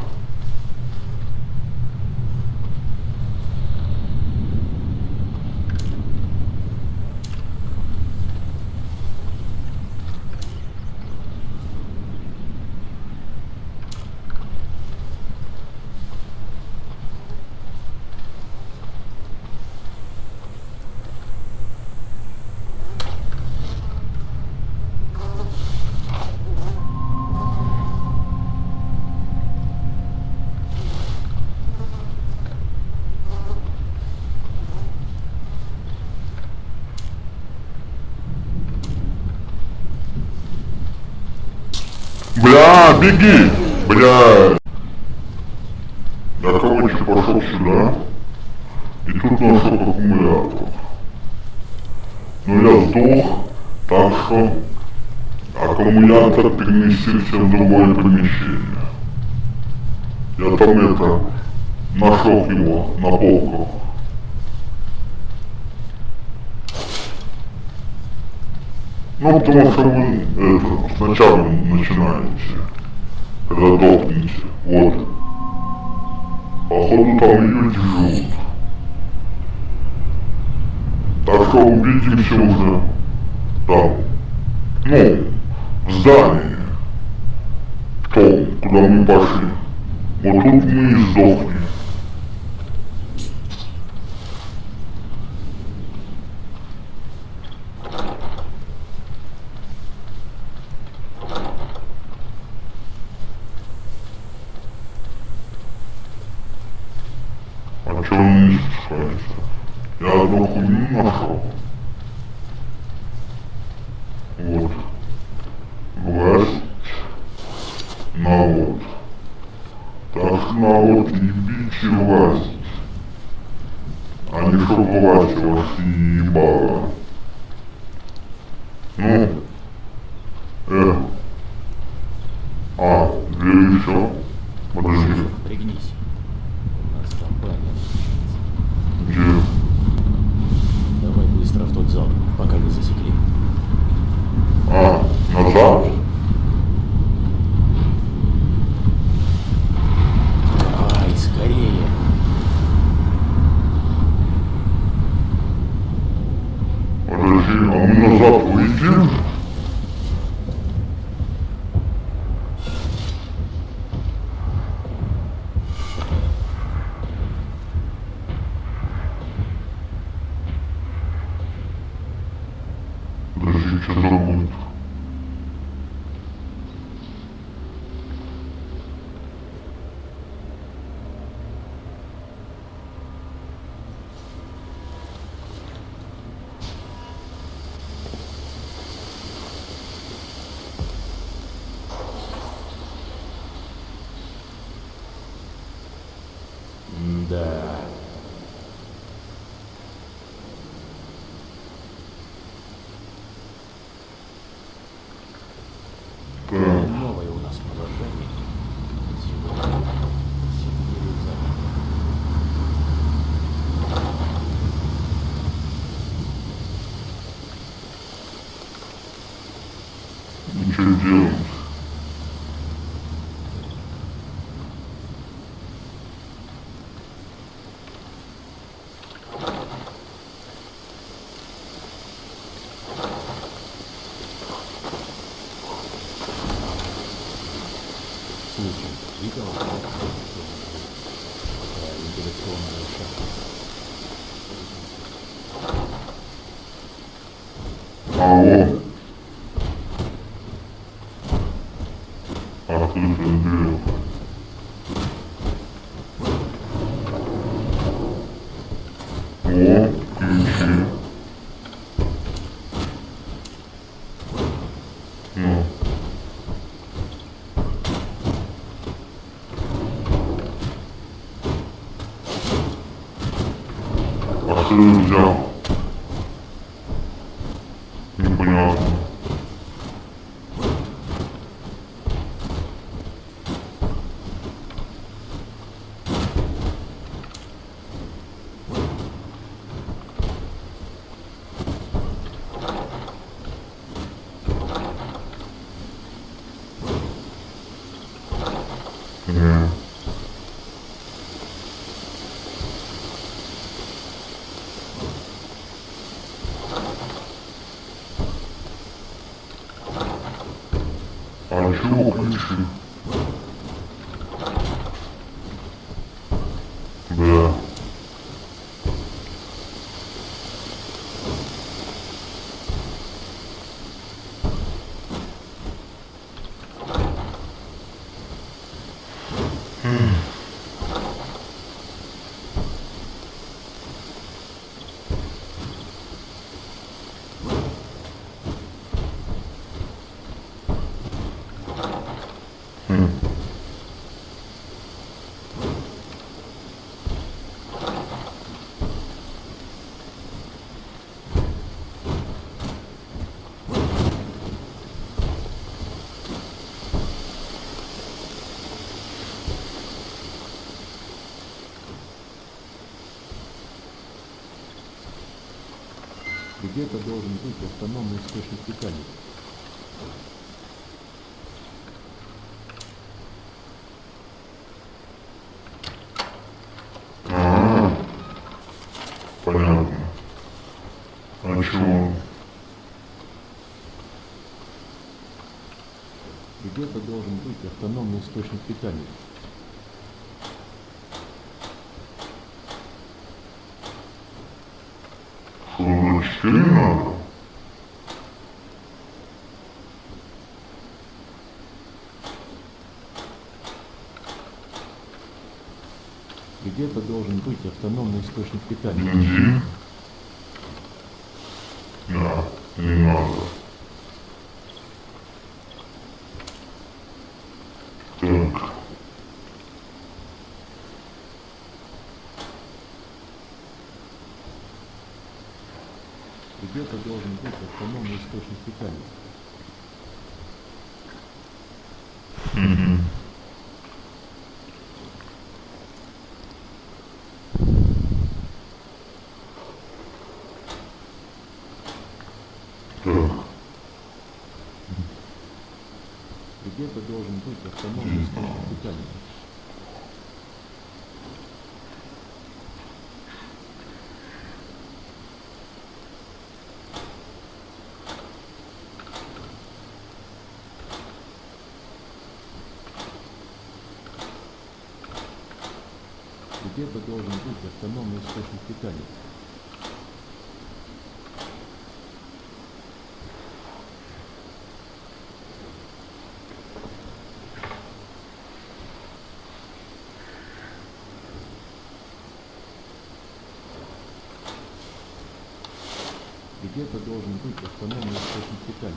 Бля, беги! Бля! Я, короче, пошел сюда. И тут нашел аккумулятор. Но я сдох, так что аккумулятор переместился в другое помещение. Я там нашел его на полках. Ну, потому что вы сначала начинаете, когда дохнете, вот. Походу там люди живут. Так что увидимся уже там. Ну, в здании. В том, куда мы пошли. Вот тут мы и сдохнем. А чё он не спускается? Я одну хуйню нашел. Вот. Власть. Народ. Так, народ, ебите власть. А не чтоб власть вас не ебала. Ну. Двери еще? Подожди. Пригнись. У нас компания. Где? Давай быстро в тот зал, пока не засекли. Назад? Давай, скорее. Подожди, а мы назад выйдем? Подожди, что за будет? Да. Новое у нас положение. Сегодня Ничего делать. слушай, видел? Вентиляционная шахта. Алло. Открытая дверь. О, ключи. Ну. А ты взял? Непонятно. Не. А чего ключи? Бля. Где-то должен быть автономный источник питания. Понятно. А чего? Где-то должен быть автономный источник питания. Что, за 4 надо? Где-то должен быть автономный источник питания. Бензин? Да, не надо. Так. Где-то должен быть автономный источник питания. Так. Где-то должен быть автономный источник питания. Где-то должен быть автономный источник питания. Где-то должен быть автономный источник питания.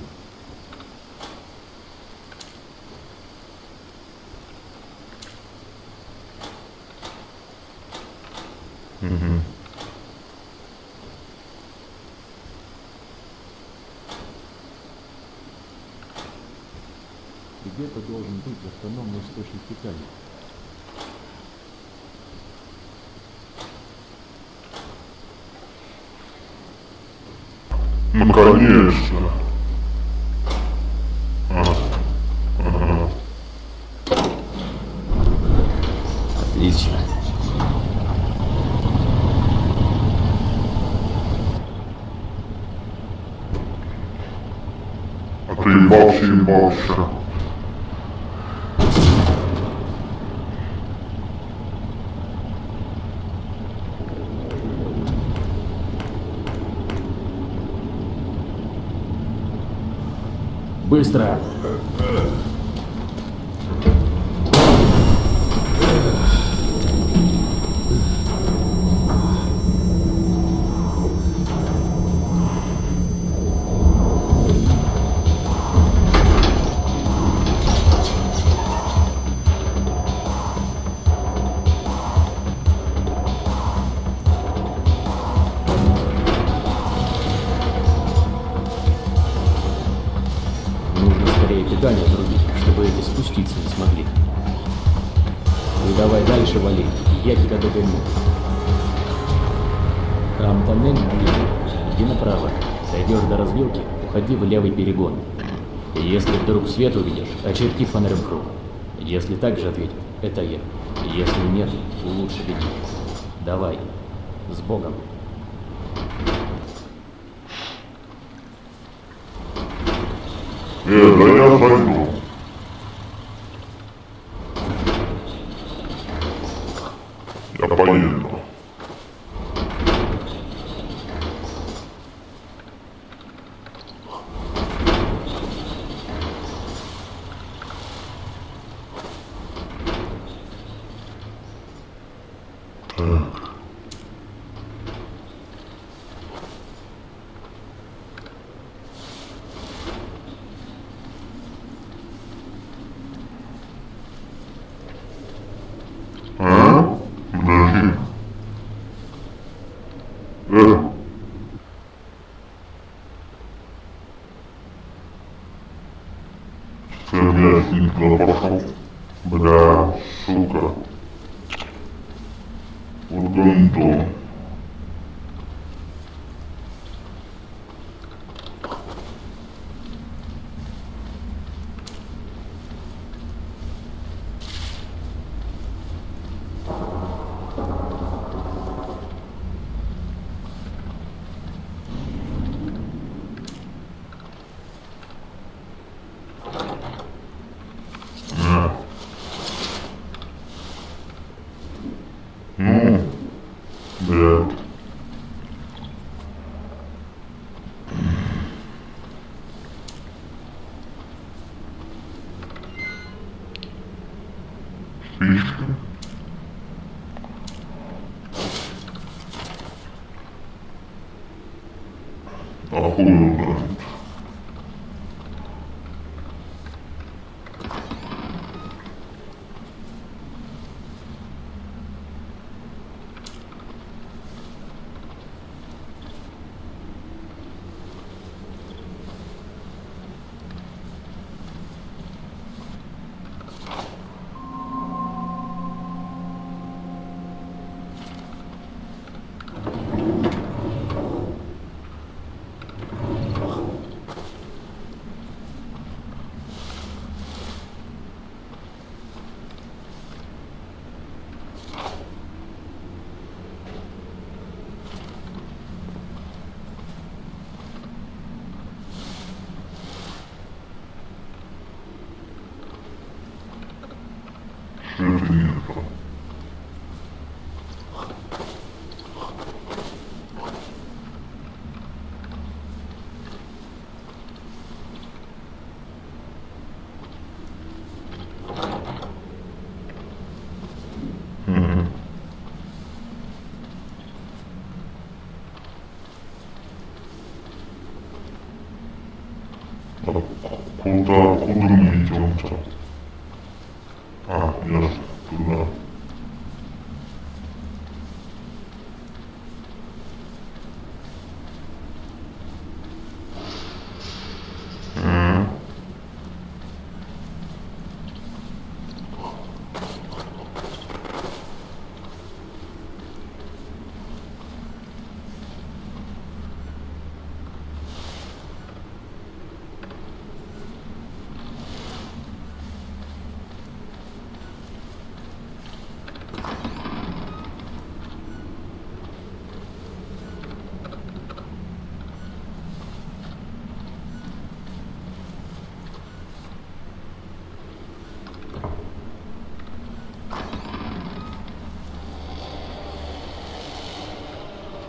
Где-то должен быть автономный источник питания. Наконец-то. Отлично. А ты ебался. Быстро! Питание отрубить, чтобы эти спуститься не смогли. Ну давай дальше вали, я тебя догоню. Там тоннель длинный, иди направо. Дойдешь до развилки, уходи в левый перегон. И если вдруг свет увидишь, очерти фонарем круг. Если так же ответит, это я. Если нет, лучше беги. Давай, с Богом. Да я пойду. Я поеду. Подожди. Стрелять не туда пошел. Бля, сука. Вот гандон. Да. Спички. Охуенно. Что это не это? Куда мы идем-то? А, ясно, туда.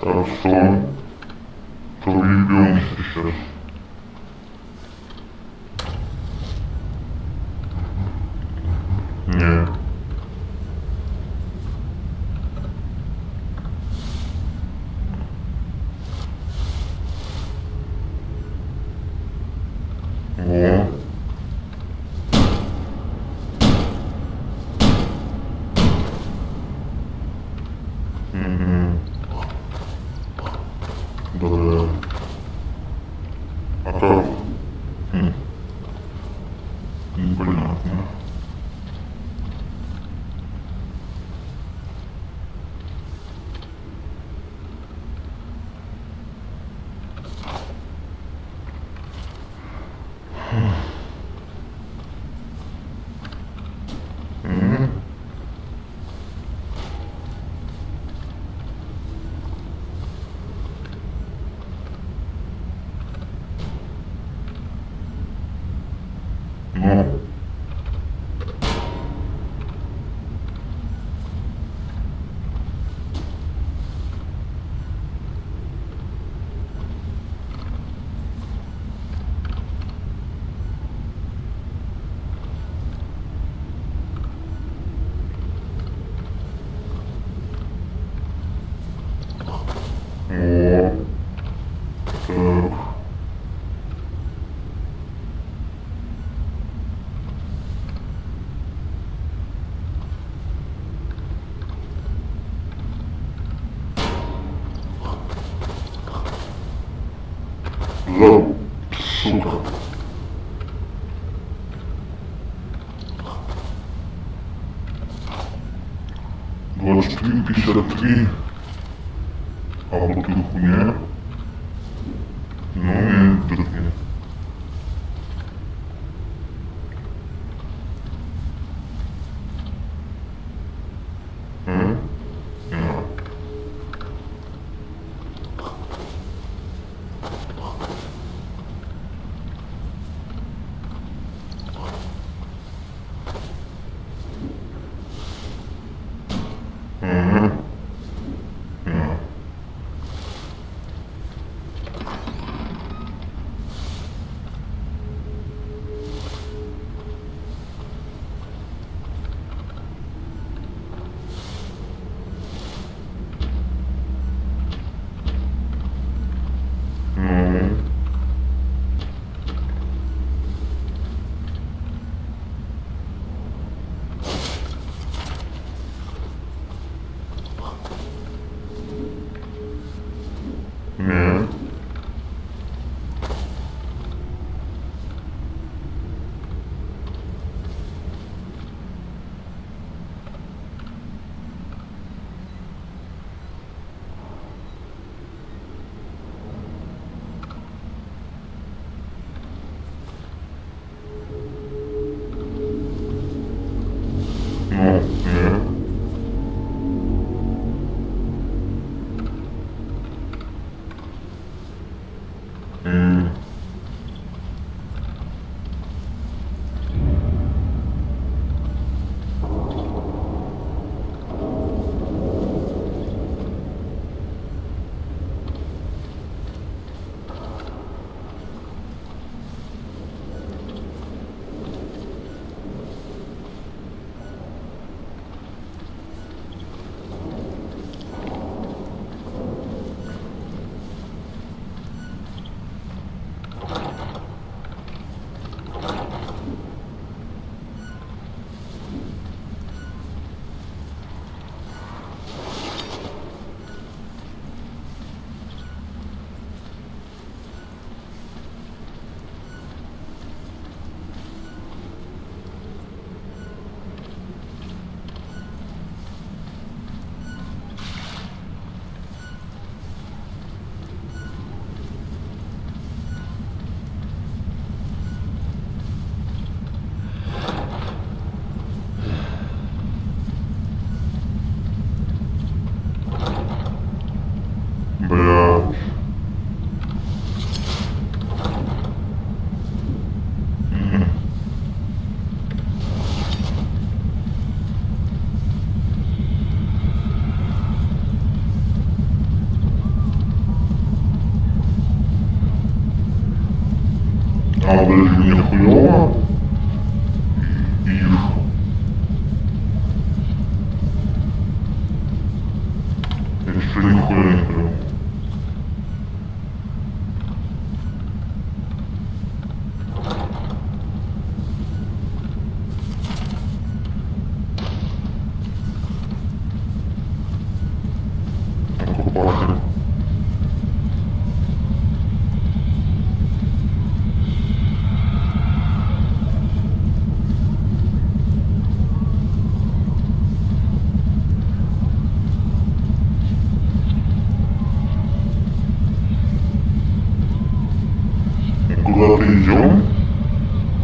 Так что проебемся сейчас. Нет. Во. Да. А как? Непонятно. Ну. О. Так. За... Сука. 23:53. А вот эта хуйня. Ну, нет, нет. нет. Блядь. А, подожди, мне хуёво? Вижу. Я что нихуя не понял. Как пахнет. Куда-то идем?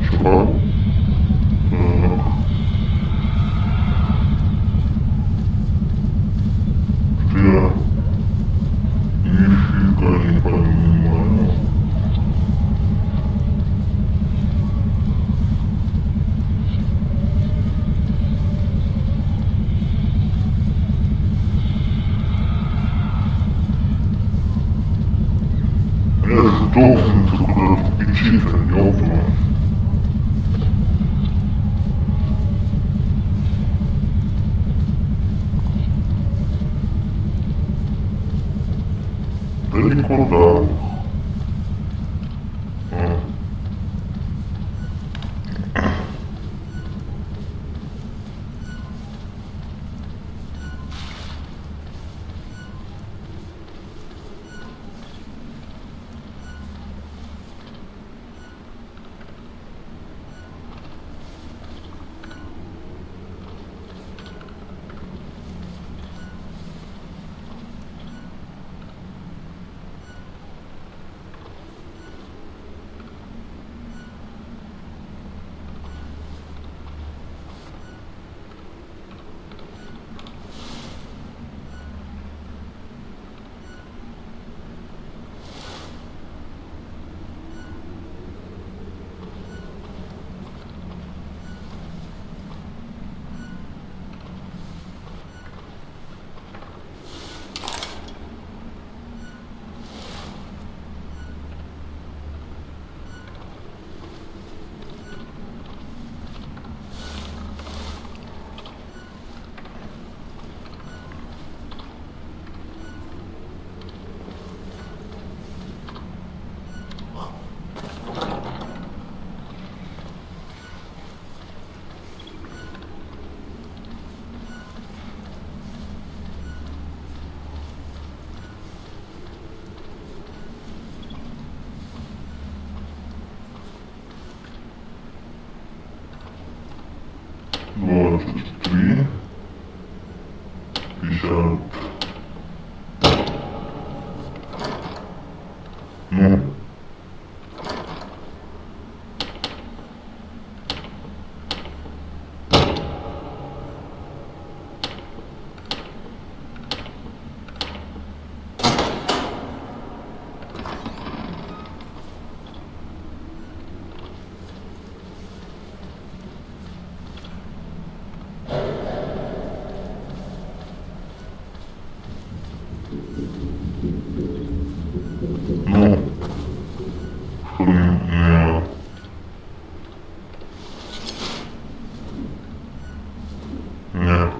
Чего? Так. Что я нифига не понимаю. Я сдохну, куда-то печи-то, ёпну. Да никуда. А. Двадцать три. 50. Ну. Ну, что не... Нет.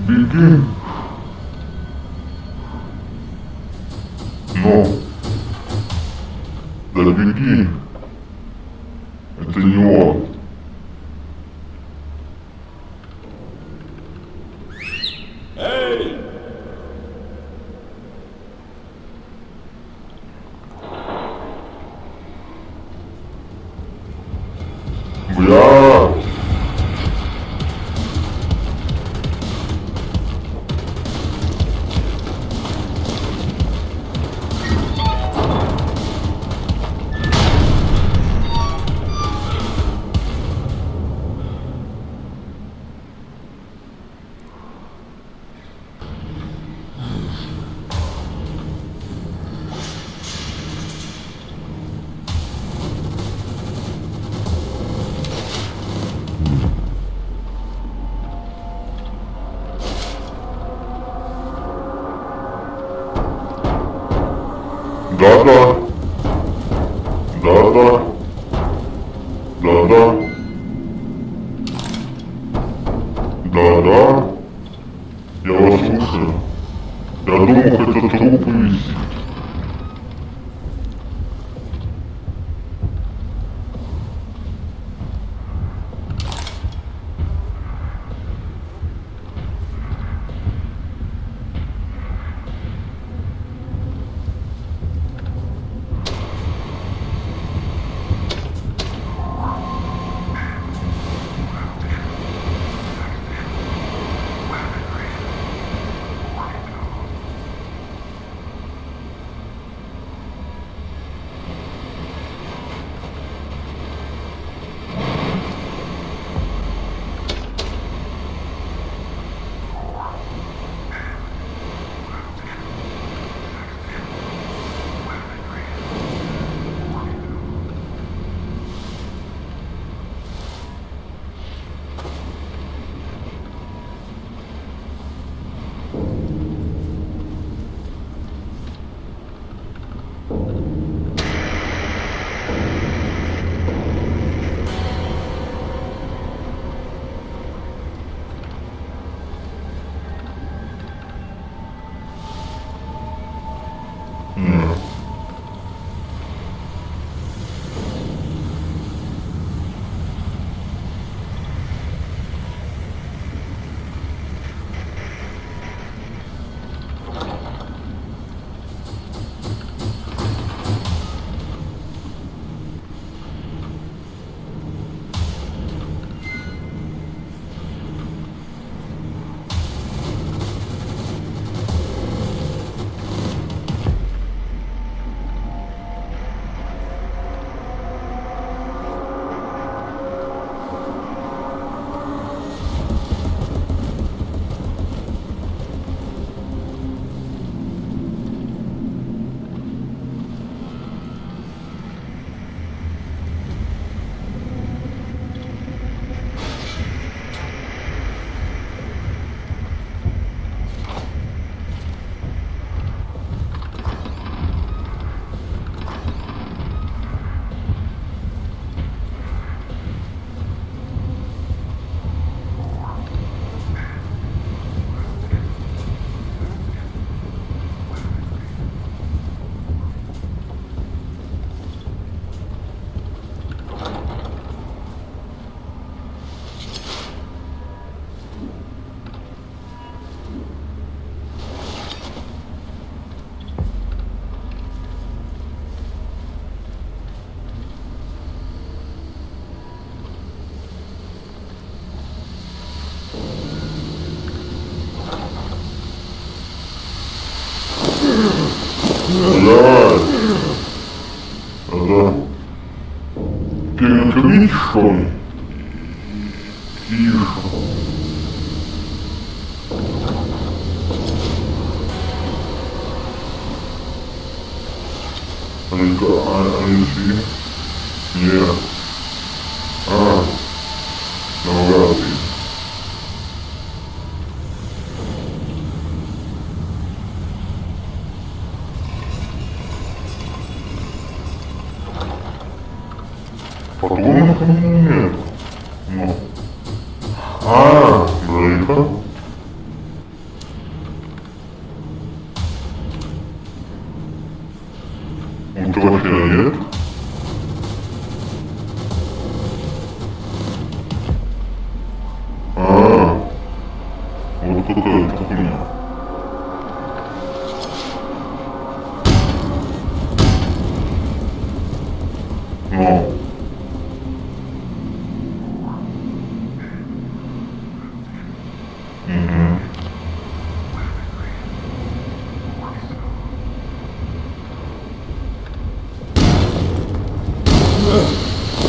Беги. Ну, да беги. Это не он. Бля! Да-да. Да-да. Да-да. Да-да. Я вас слушаю. Я думал, это труп вывести. Блядь. Это... Перекрыть, что ли? Тише. Анси? Нет. Ну вряд ли. Патронов у меня нет. Ну. Дрейка. Ультрафиолет. Вот какая-то хуйня. Ну.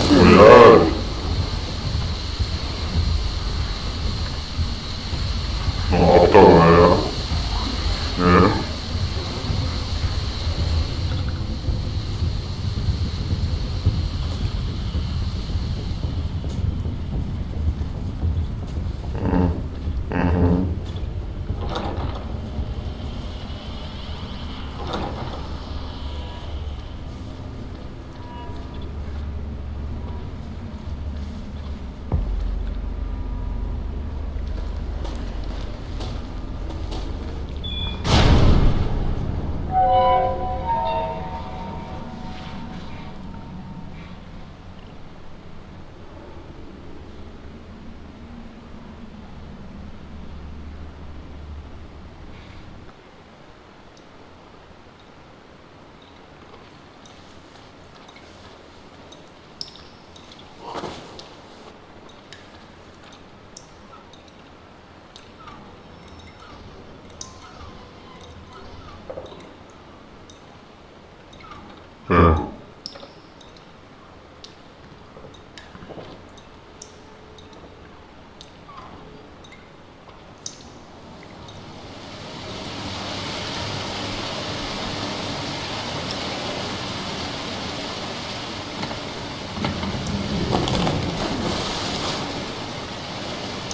Блядь. Ну, а вторая?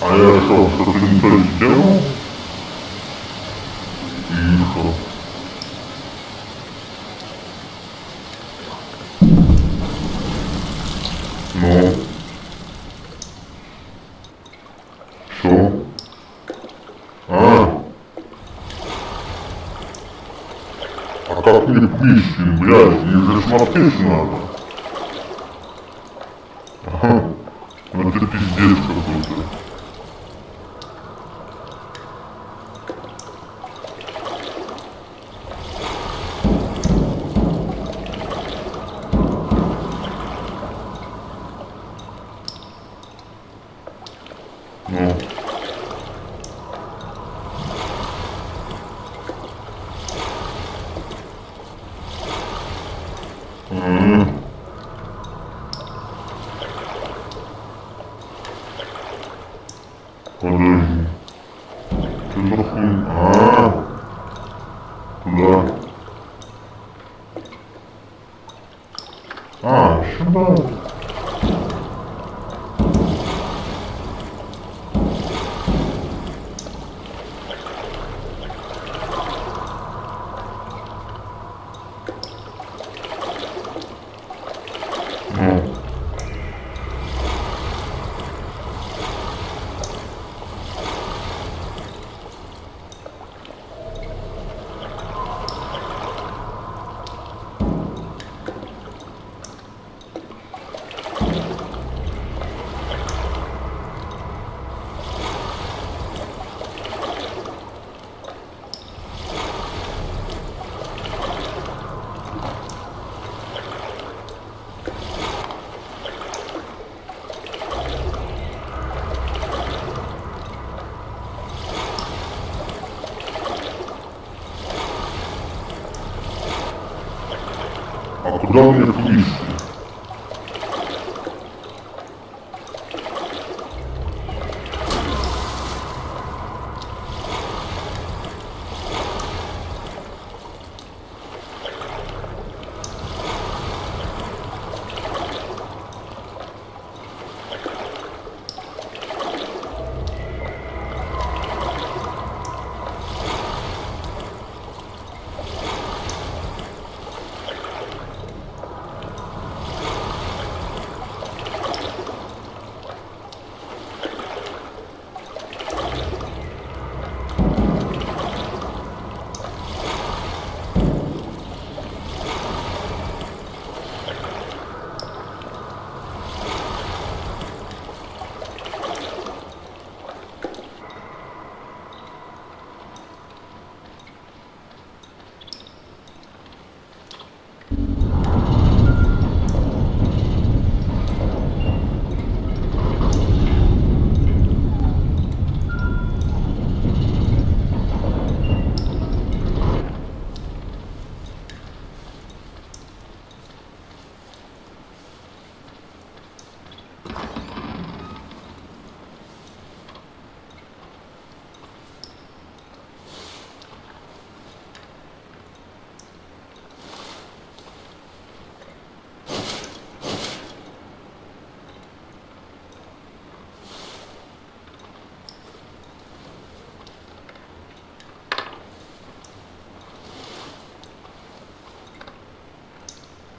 А я что, что-то не то сделал? Тихо. Ну? Что? А как мне Пыщин, блядь, мне же смотреть надо. Ну это пиздец какой-то. Ну. Подожди. Что за хуйня? Туда. Сюда. А куда мне плыть?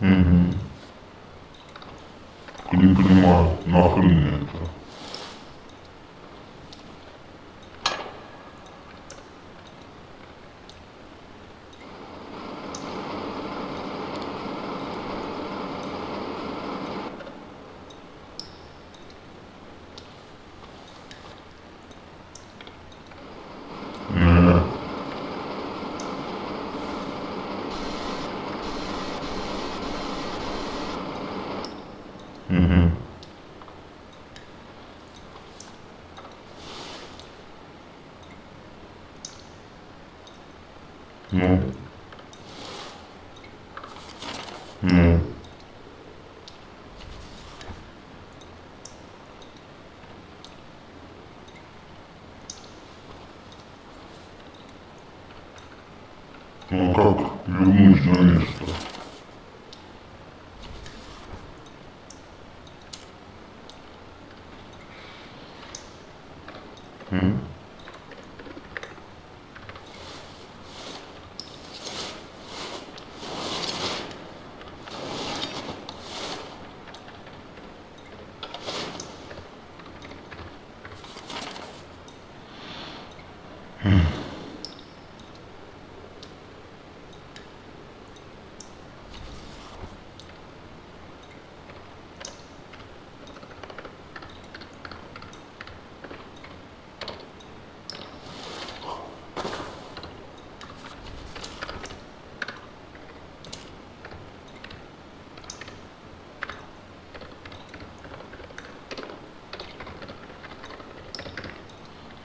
Угу. Не понимаю, нахрен мне это? Угу. Ну. Ну как вернусь на место?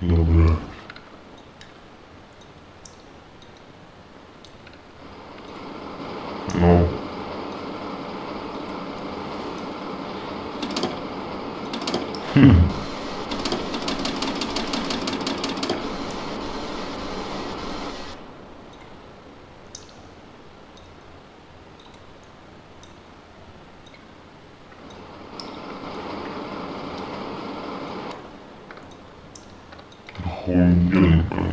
Добре. Ну. Охуенненько.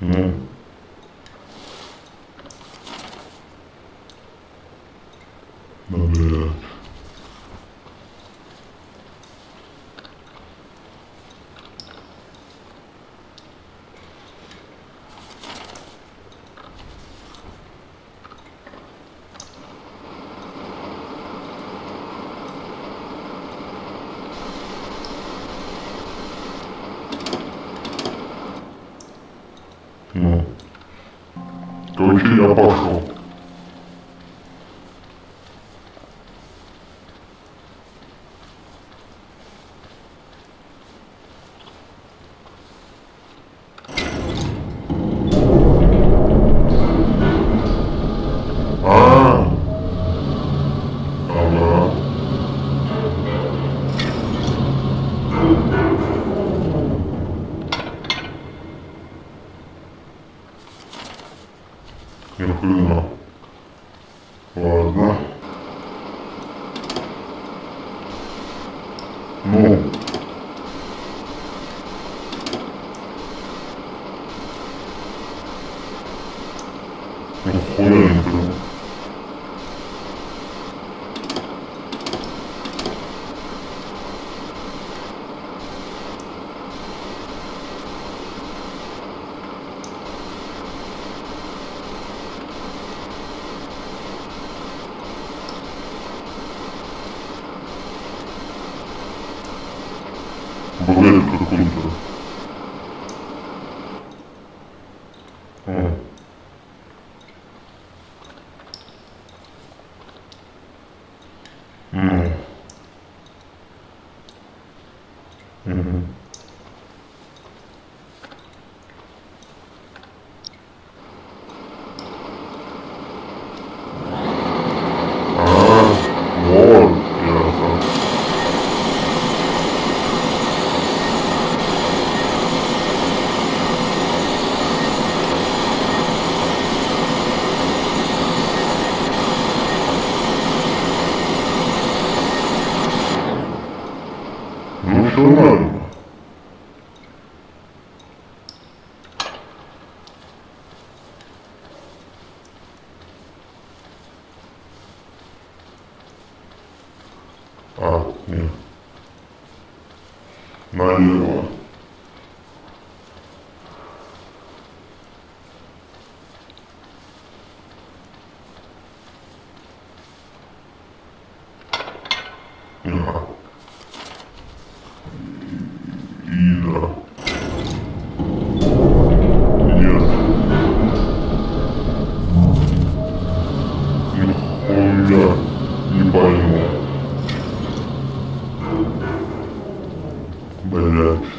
Ну. Да, блядь. Ну. Короче, я пошел. машина. Ладно. Ну. Нихуя не понял. Бред какой-то. Ну. Угу. Вот, ясно. Ну, все нормально. Нет. Налево. Ага. И да. Нет. Нихуя не пойму. Блять.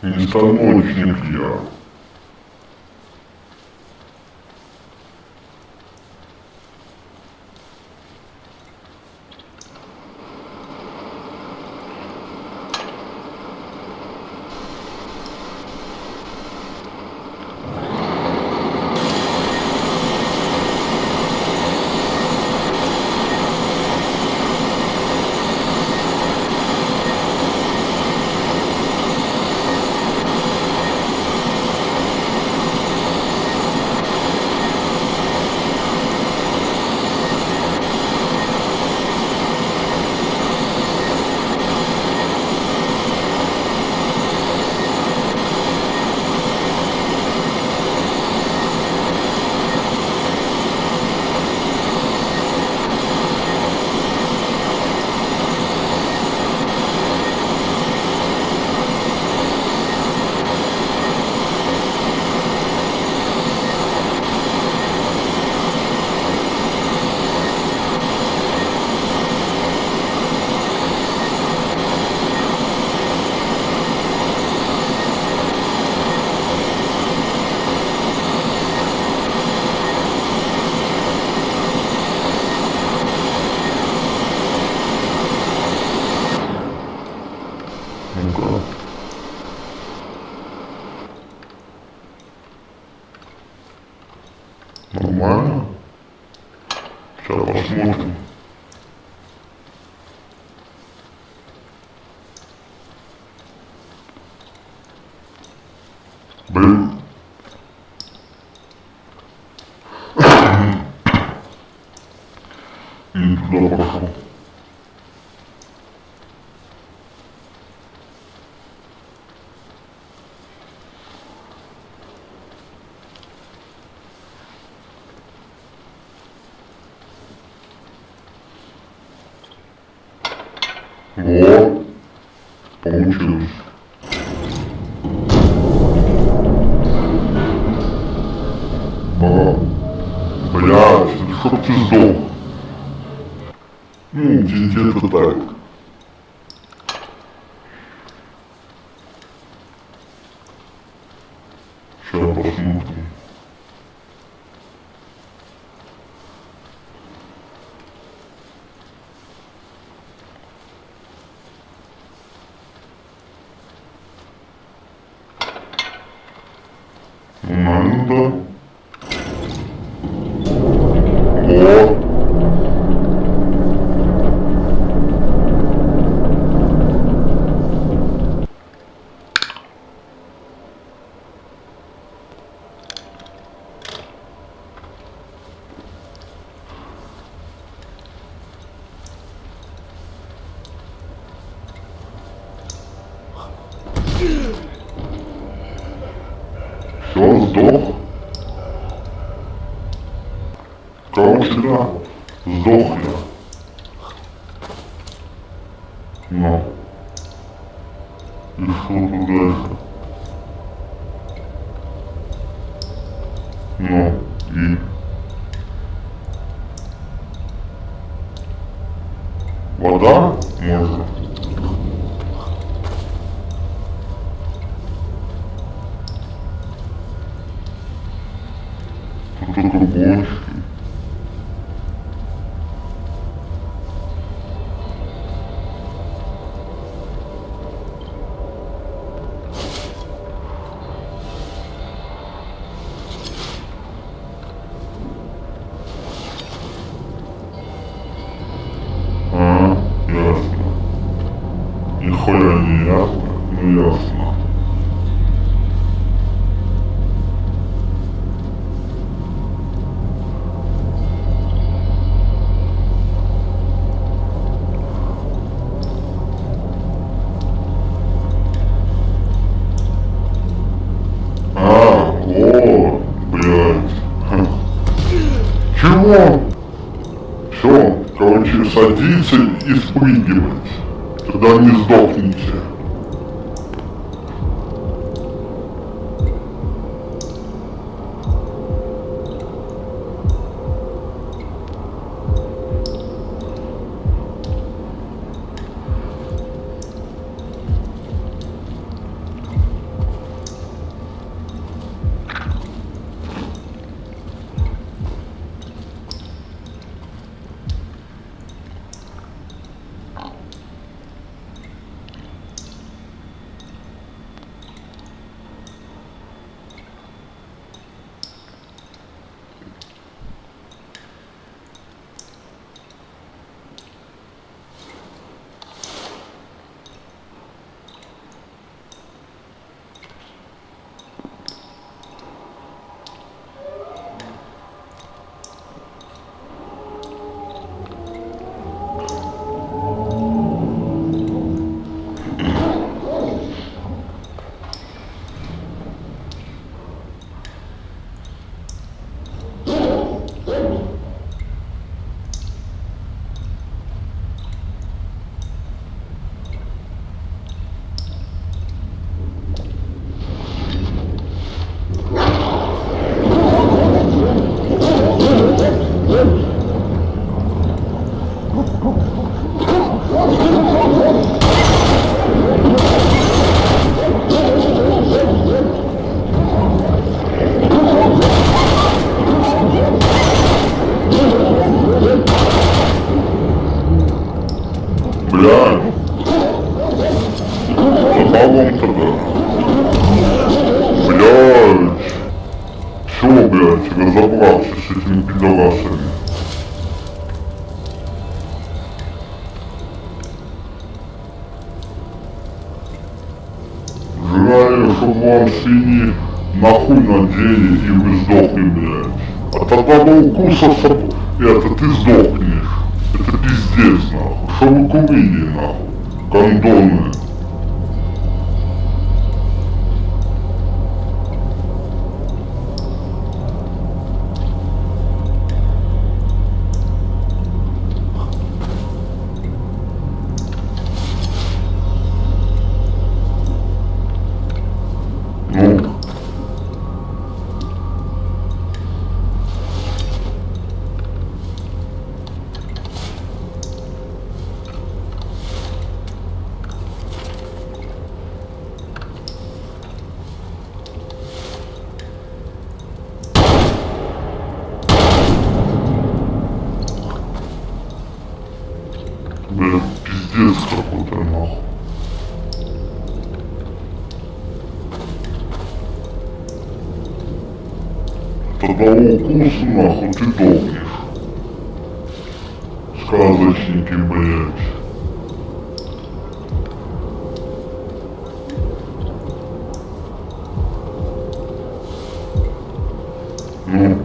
Не станочник я. Ну-ка. Нормально? Сейчас посмотрим. Блин. И не туда пошел. Вот. Получилось. Блядь, да чтоб ты сдох. Ну, где-то так. Сейчас посмотрим. тебя, сдохни. Ну. И что тут дальше? Ну, и... Вода? Может. Тут только бочки. Ясно. Нихуя не ясно, но ясно. О, блядь. Чего? Все, короче, садиться и спрыгивать. Тогда не сдохнете. Блядь. Запалом тогда. Блядь. Все, блядь, разобрался с этими пидорасами. Желаю, чтобы вам свиньи нахуй надели и вы сдохли, блядь. От одного укуса это ты сдохнешь. Это пиздец, нахуй. Что вы курили, нахуй? Кондоны. Ну. Блядь, пиздец какой-то, нахуй. От одного укуса, нахуй, ты дохнешь. Сказочники, блядь. Ну.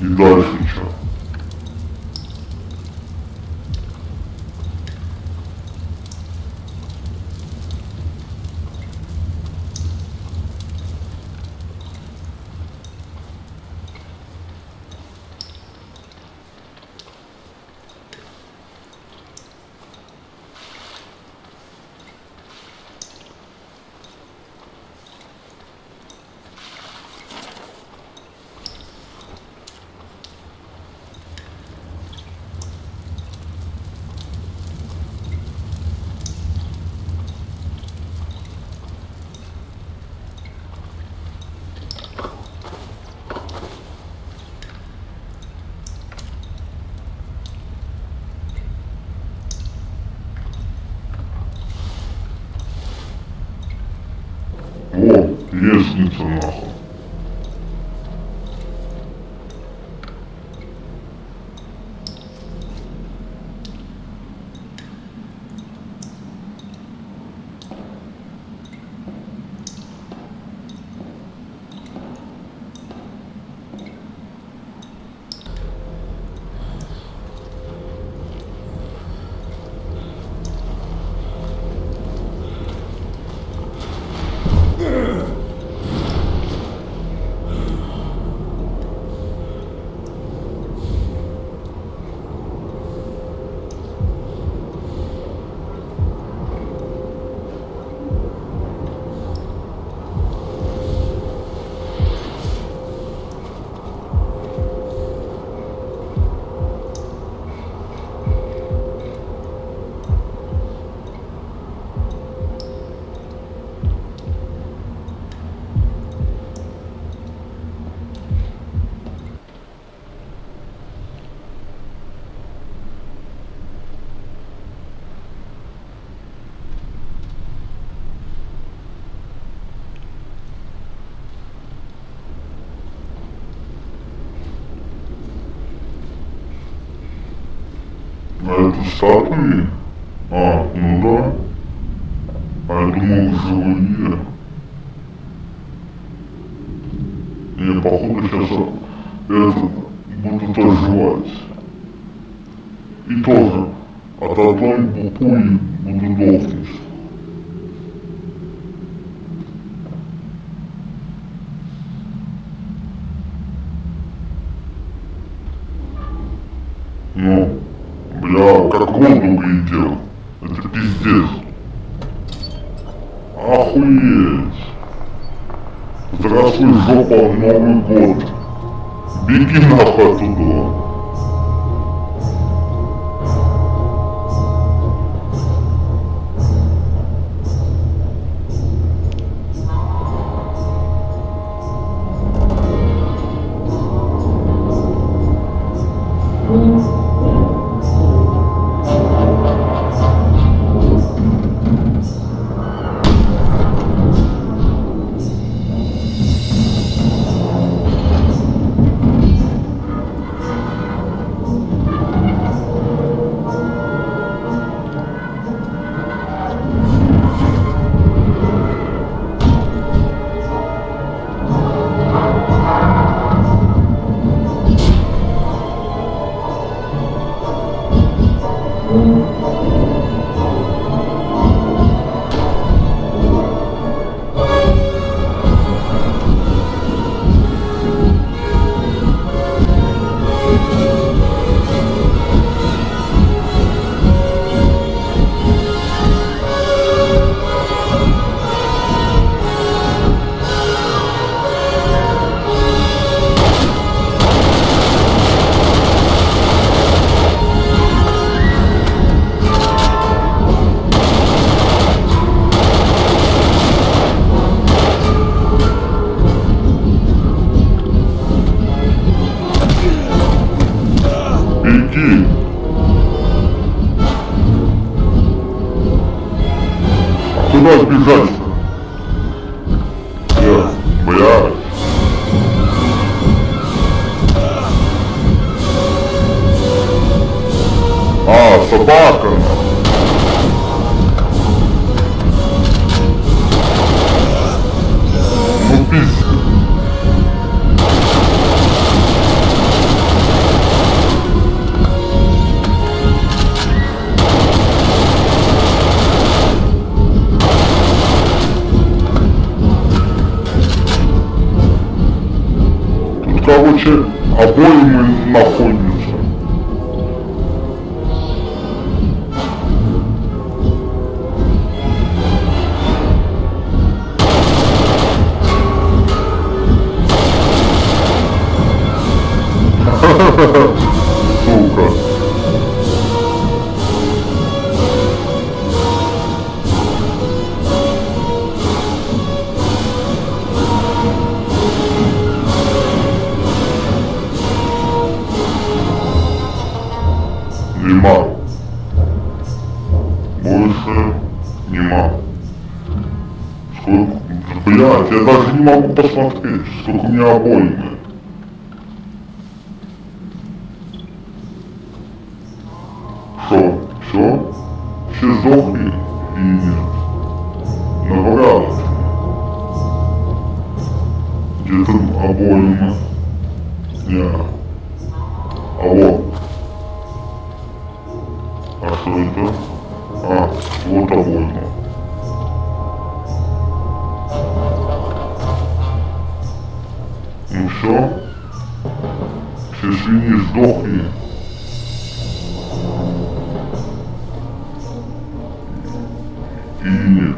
И дальше что? разница нахуй? На этой статуе? А, ну да. А я думал, живые. Я походу сейчас этот будут оживать. И тоже от одной пули буду дохнуть. Ну, бля, как воду глядел. Это пиздец. Охуеть. Здравствуй, жопа, Новый год. Беги нахуй оттуда. Беги. А куда сбежать-то? Блядь. А, собака. Ну пиздец. Короче, обои мы находимся. Сука. Нема. Больше нема. Сколько? стоять, я даже не могу посмотреть, сколько у меня обоймы. Что, все? Все сдохли? И нет. Наврал. Где там обойма? Нет. А вот. А что это? А, вот обойма. Ну все? Все свиньи сдохли. И нет.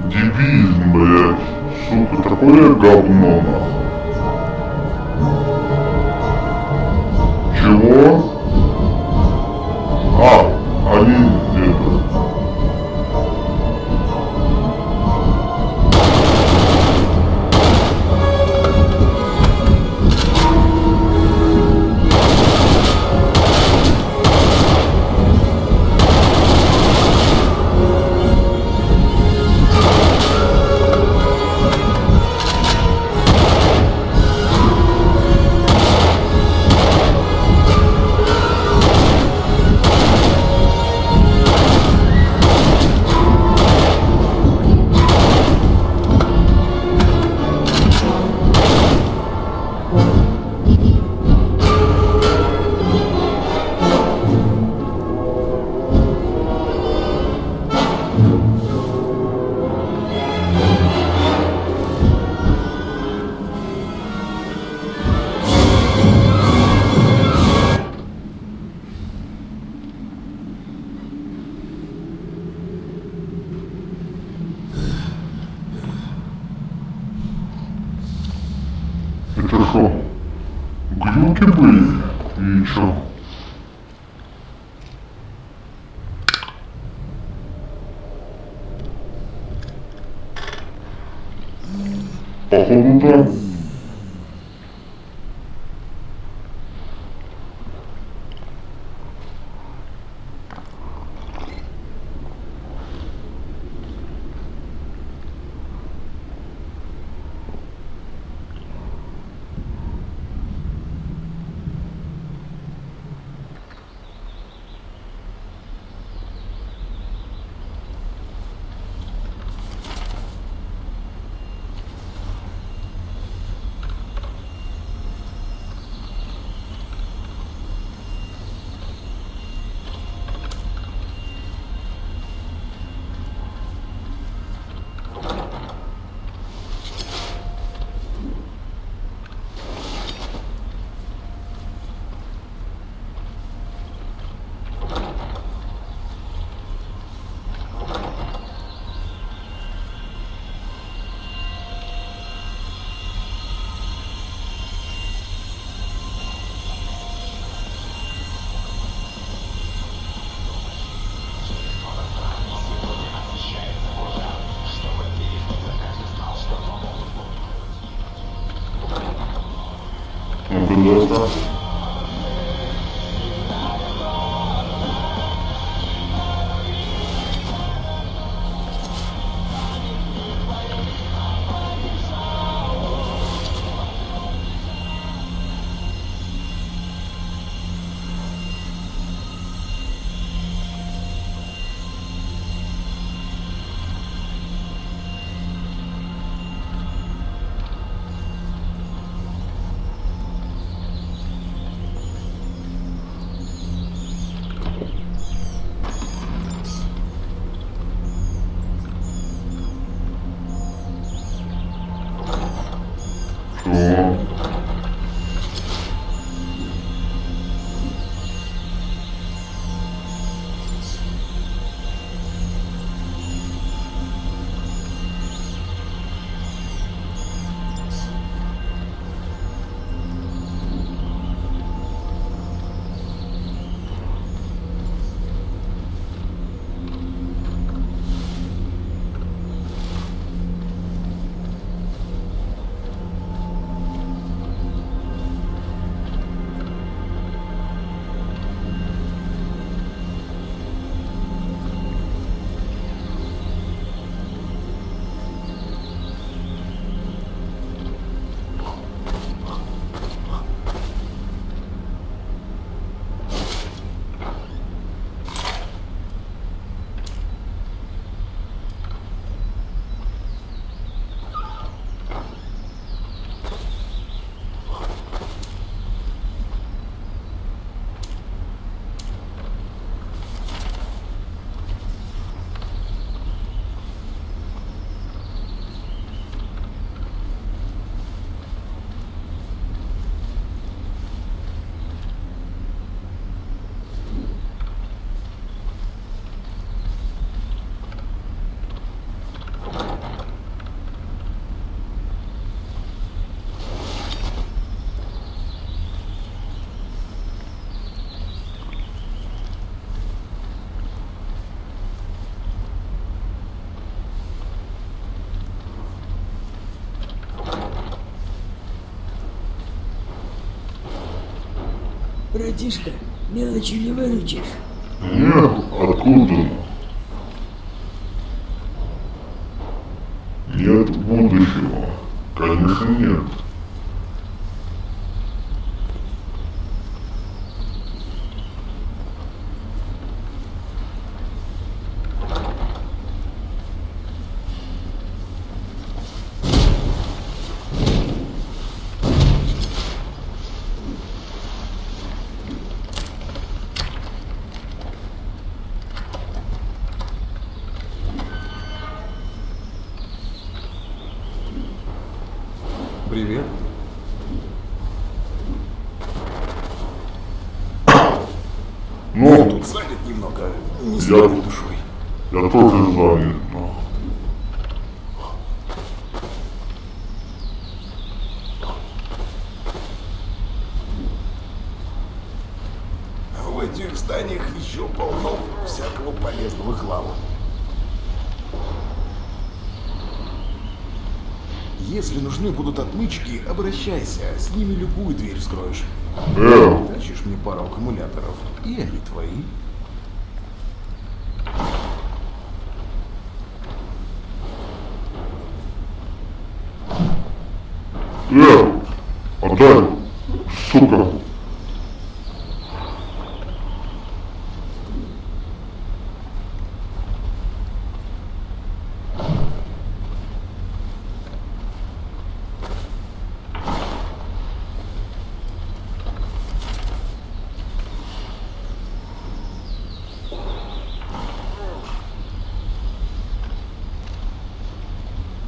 Дебилизм, блядь. Сука, такое говно, нахуй. Чего? А, они это... Это что? Глюки были? И чё? Походу да. Ну-ка, да. Братишка, мелочи не выручишь. Нет, откуда? Нет будущего. Конечно, нет. Привет. Ну, Тут занят немного, не Я- здоровой душой. я тоже занят, но... В этих зданиях еще полно всякого полезного хлама. Если нужны будут отмычки, обращайся, с ними любую дверь вскроешь. Тащишь мне пару аккумуляторов, и они твои. Отдай, сука.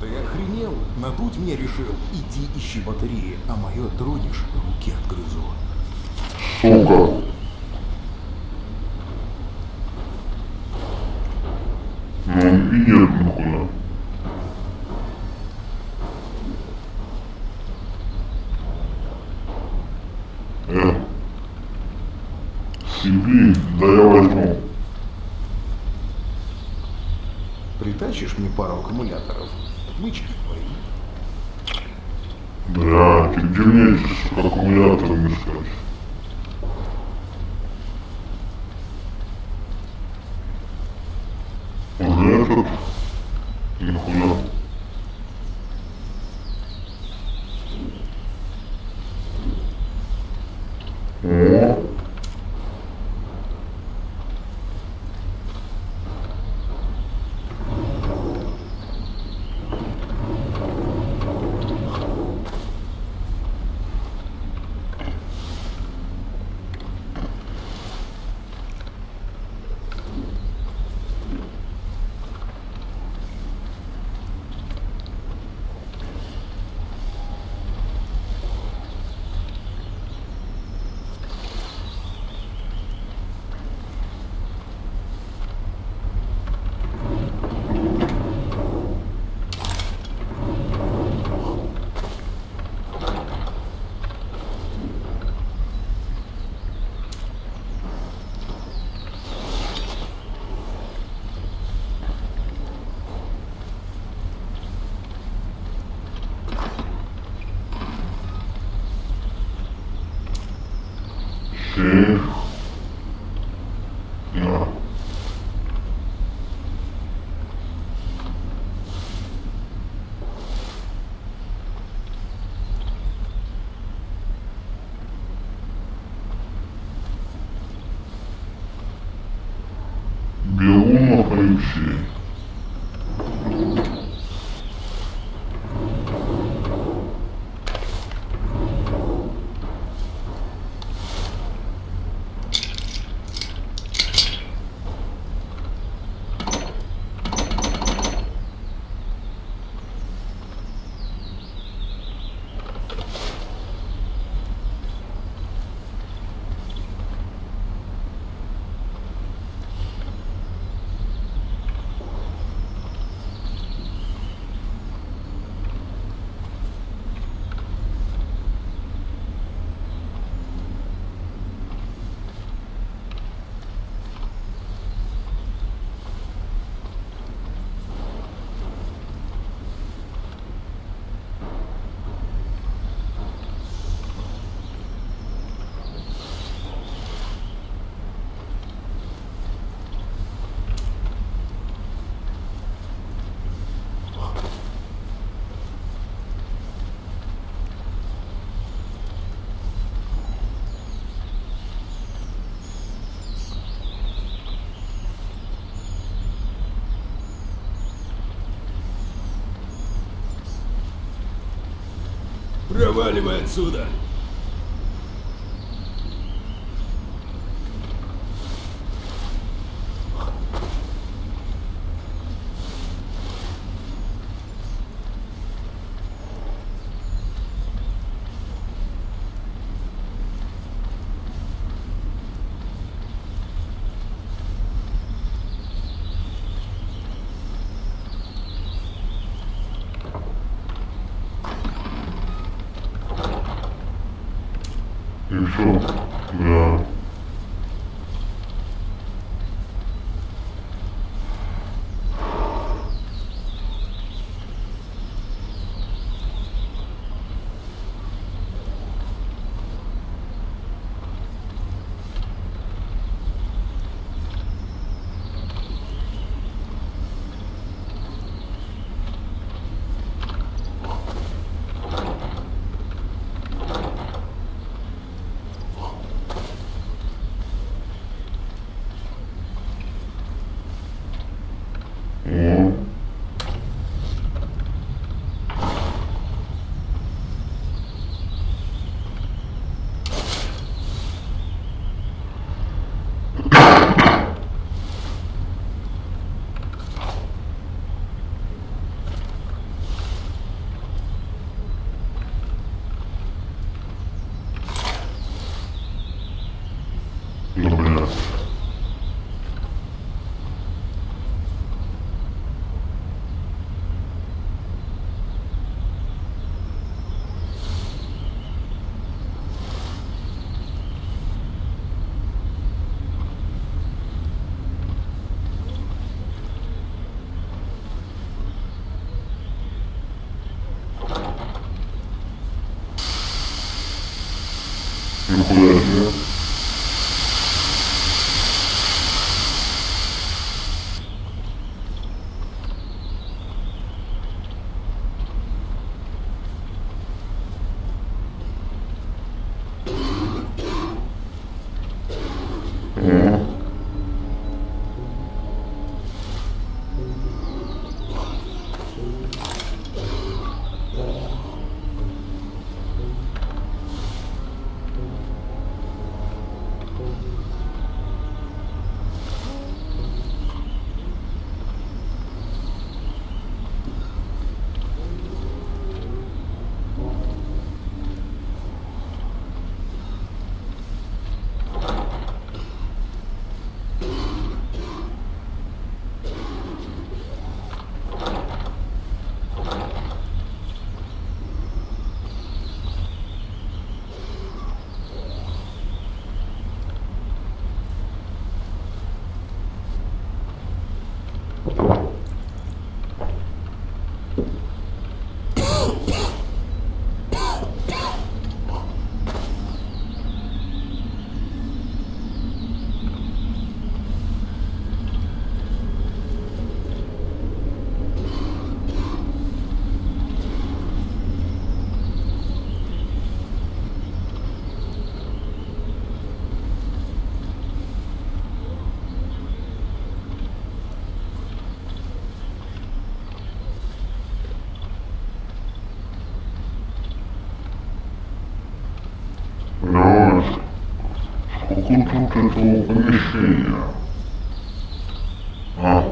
Ты охренел? Надуть меня решил? Иди ищи батареи, а мое тронешь, руки отгрызу. Сука. Ну и нет нихуя. Себе, да я возьму. Притащишь мне пару аккумуляторов, отмычки твои. Бля, ты где мне эти, сука, аккумуляторы искать? Уже этот? Нихуя. О. Сейф. На. Белунов Алексей. Проваливай отсюда! И все, да. О. Ну, блядь. Нихуя себе. О. Блядь, сколько тут этого помещения? А?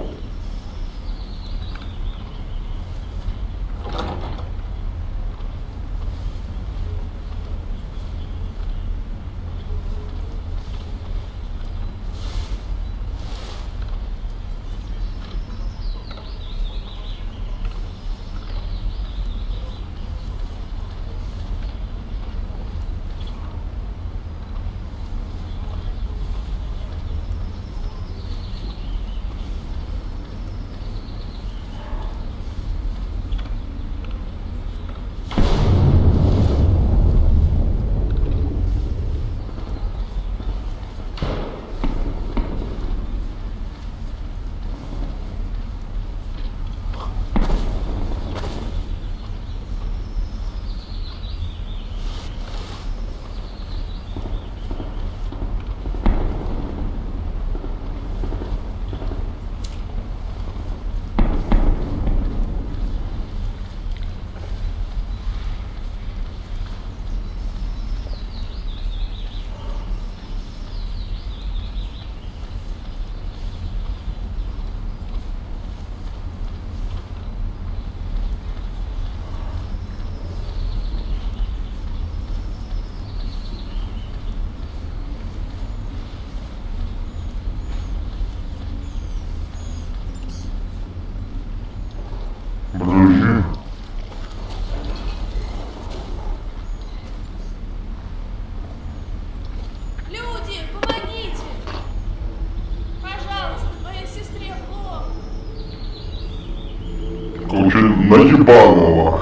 Наебанного.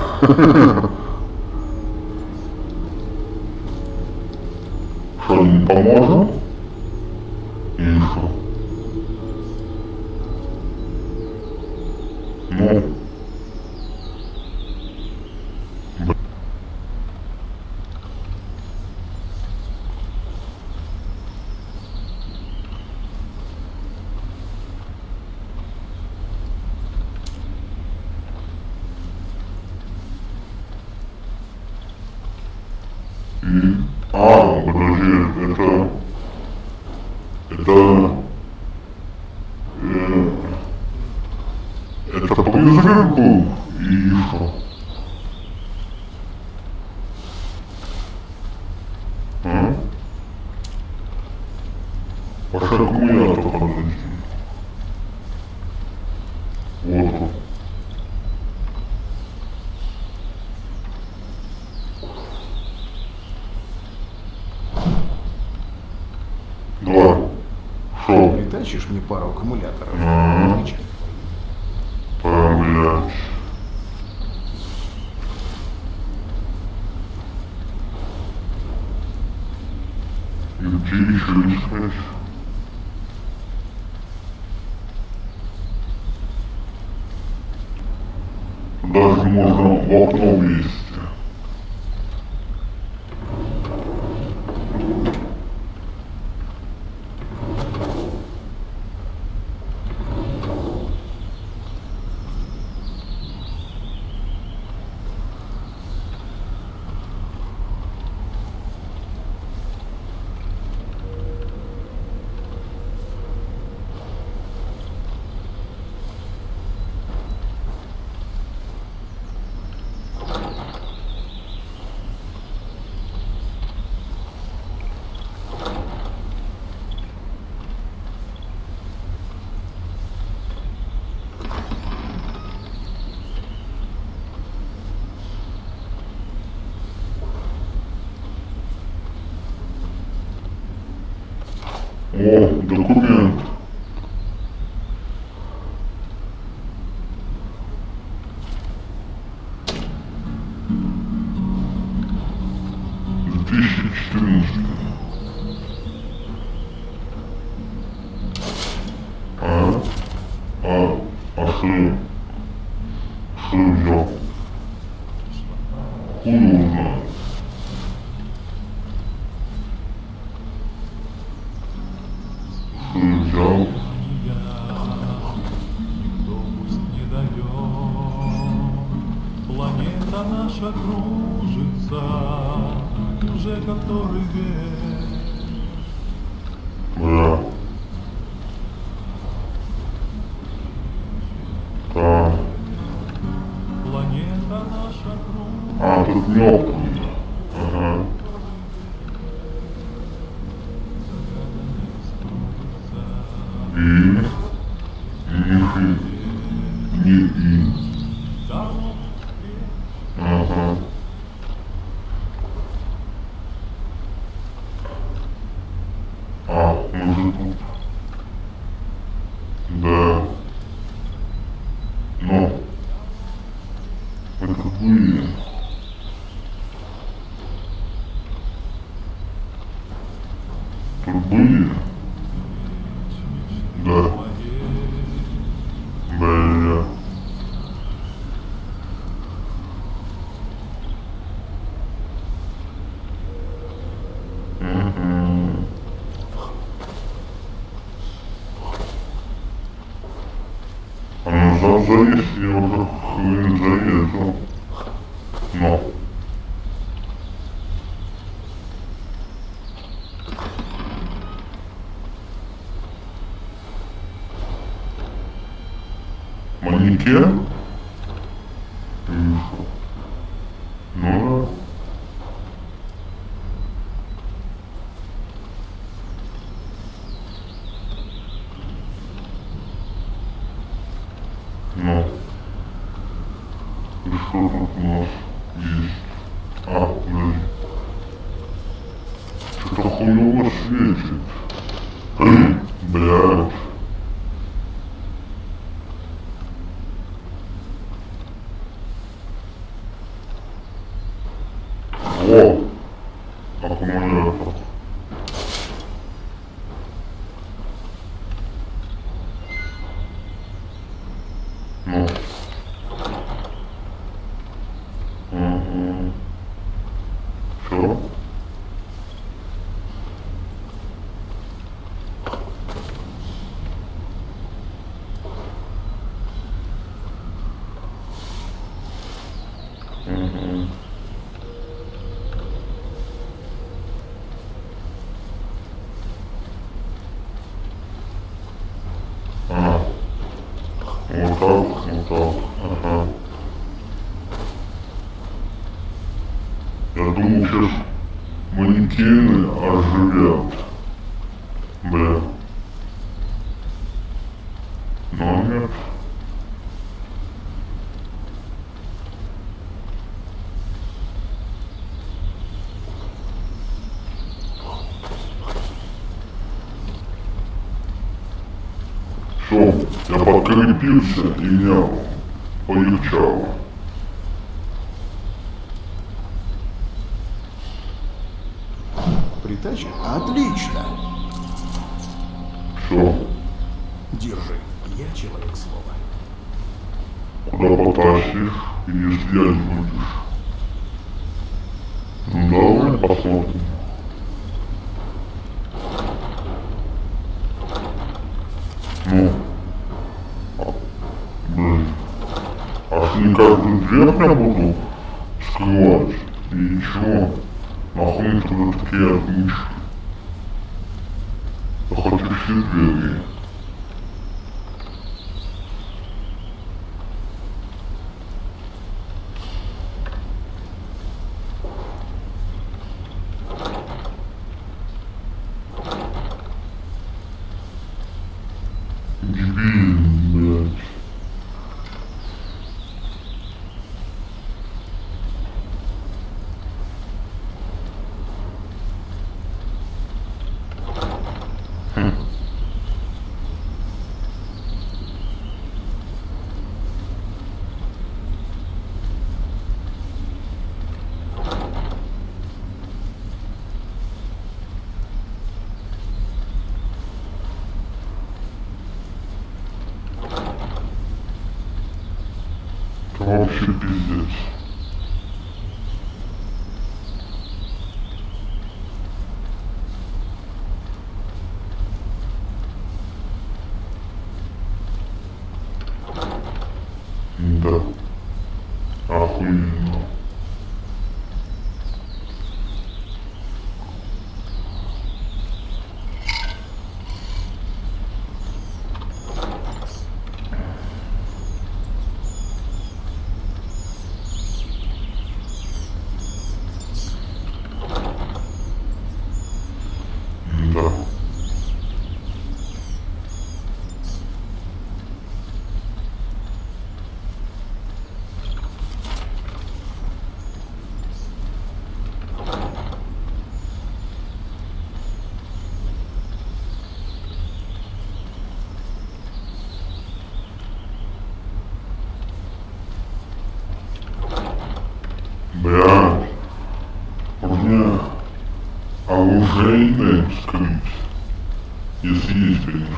Что, не поможем? Или что? Ну. Подожди, это призрак был? И что? А? Пошли аккумулятор подожди. Вот он. Два. Шо? Притащишь мне пару аккумуляторов? Отмычки. Блядь. И где еще искать? Даже можно в окно влезть. О, документ. Что взял? Хуй его знает. Взял. Планета наша кружится уже который век. Бля. Так. Планета наша кружится. А, тут мёртвый. Ага. И? Ага. А, мы же тут. Да. Но. Это вы. Тут были? Да. Бля. А назад залез, я уже хрен залезу. Но. Манекен? Ну да. Ну. И что тут у нас есть? А, подожди. Что-то хуёво светит. Блядь. аккумулятор. Ну. Угу. Все. Угу. Вот так. Ага. Я думал, сейчас манекены оживят. Бля. Но нет. Все, я подкрепился и меня полегчало. Притача? Отлично. Все, Держи. Я человек слова. куда потащишь, если я не будешь? Ну давай посмотрим. Ну, блин, а ты никак бюджет я буду скрывать? И чего? Нахуй мне тогда такие отмычки? Я хочу все двери. Дебильный, блядь. Это вообще пиздец. Да. Охуенно. Да. Блядь. У меня оружейное скрыть. Если есть, конечно.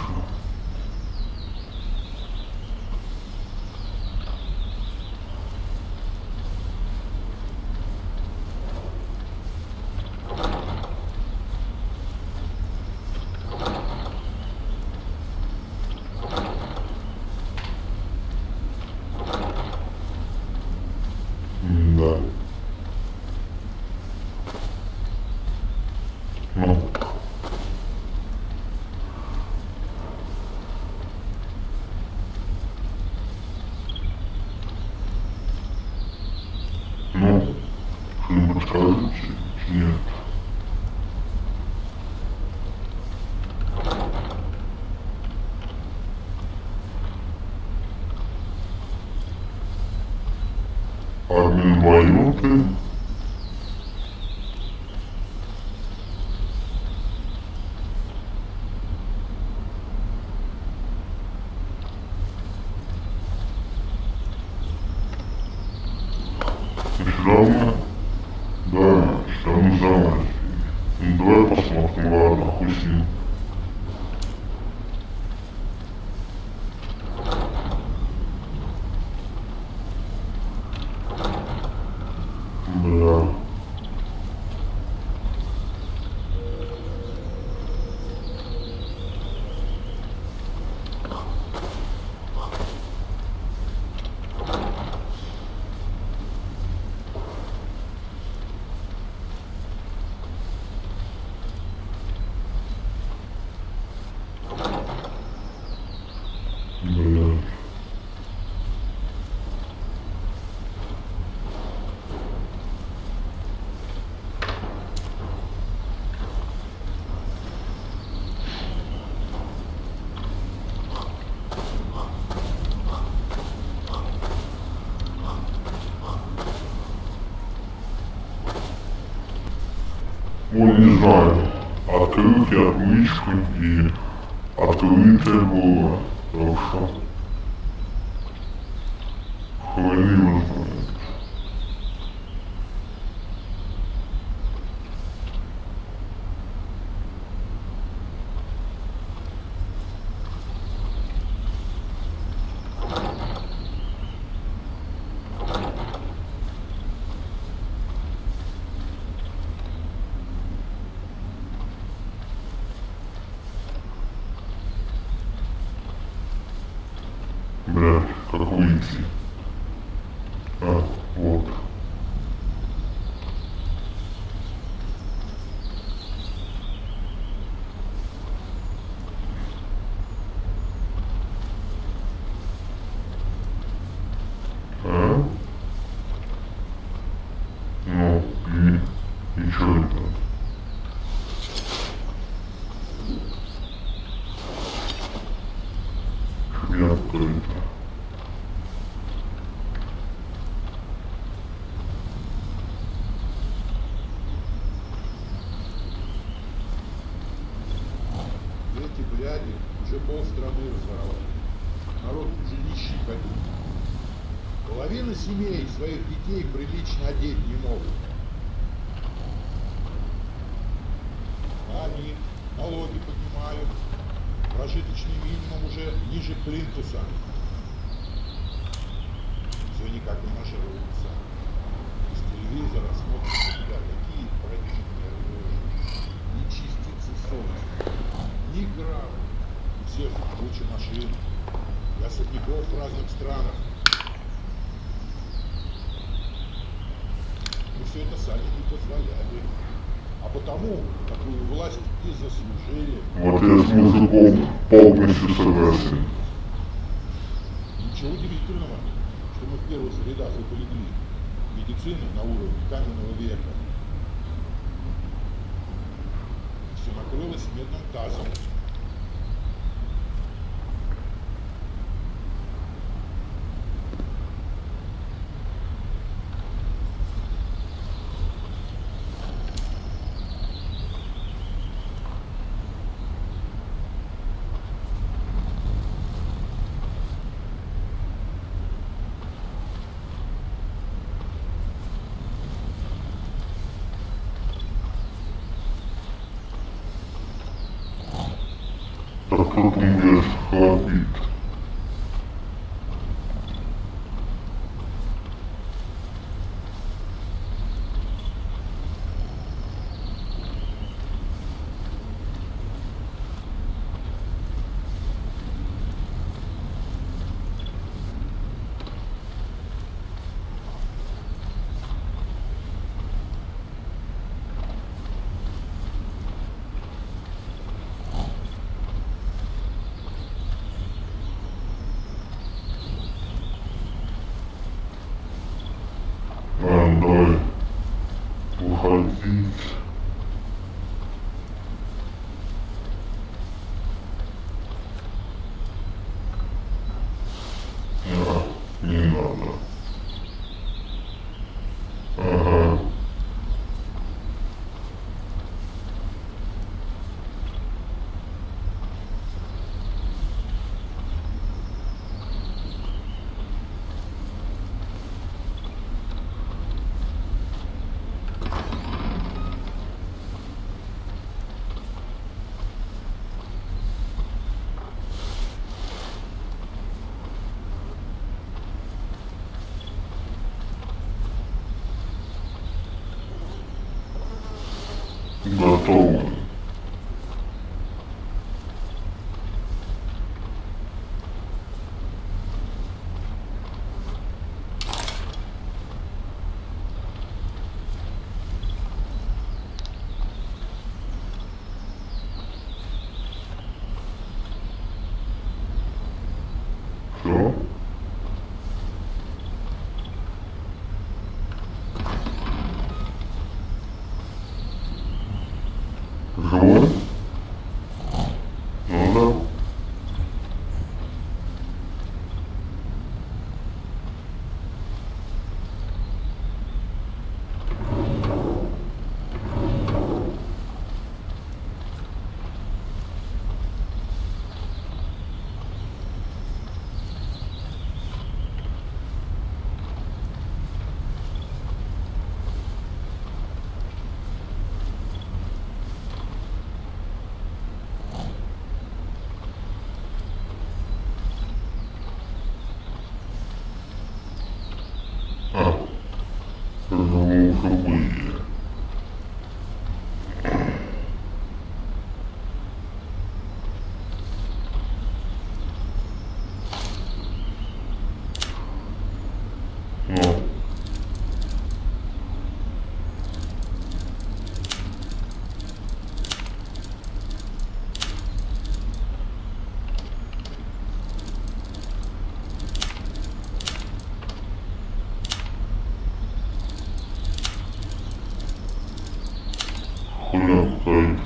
Да. Ну. Ну, что-нибудь скажете? Нет. Обмен валюты. Ну, давай посмотрим, ладно, хуй с ним. Бля. Бля. Ой, не знаю, открытие отмычкой и открытие было, так что хрен его знает. Блядь, как выйти? А, вот. А? Ну, и чё это? Фигня какая-то. Эти бляди уже полстраны разворовали. Народ уже нищий ходит. Половина семей своих детей прилично одеть не могут. Они налоги поднимают. Прожиточный минимум уже ниже плинтуса. Все никак не маршируется. Из телевизора смотрят на тебя такие противные рожи. Не чистится совесть. Ни грамма. У всех куча машин. И особняков в разных странах. Мы все это сами не позволяли. А потому такую власть и заслужили. Вот я с мужиком полностью согласен. Ничего удивительного, что мы в первых рядах и полегли. Медицина на уровне каменного века. Все накрылось медным тазом. Так тут мне храпит. Готово. Все? Живой? Ну да. Живые. Ну. Хуя кайф.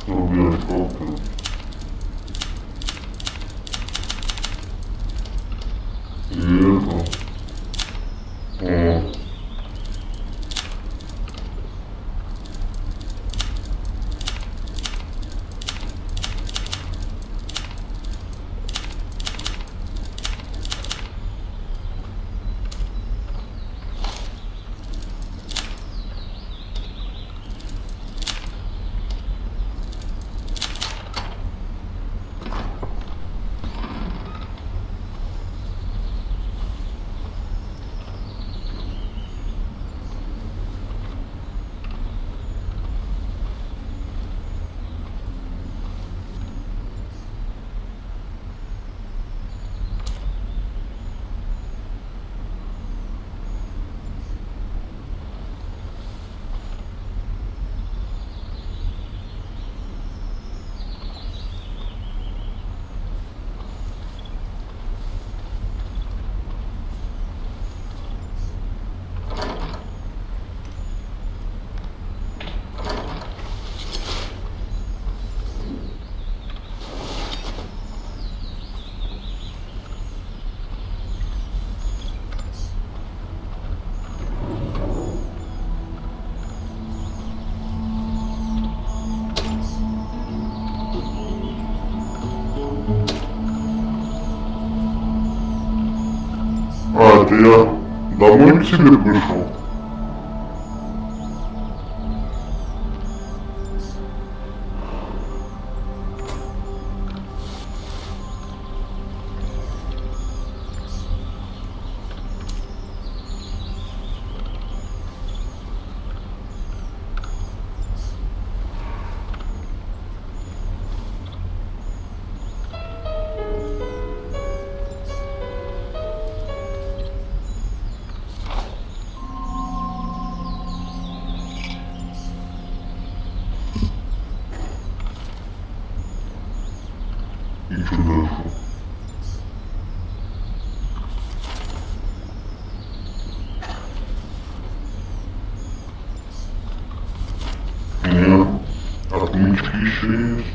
Блядь, как-то. И это. О. А, это я домой к себе пришел? И что дальше? Нет, отмычки еще есть.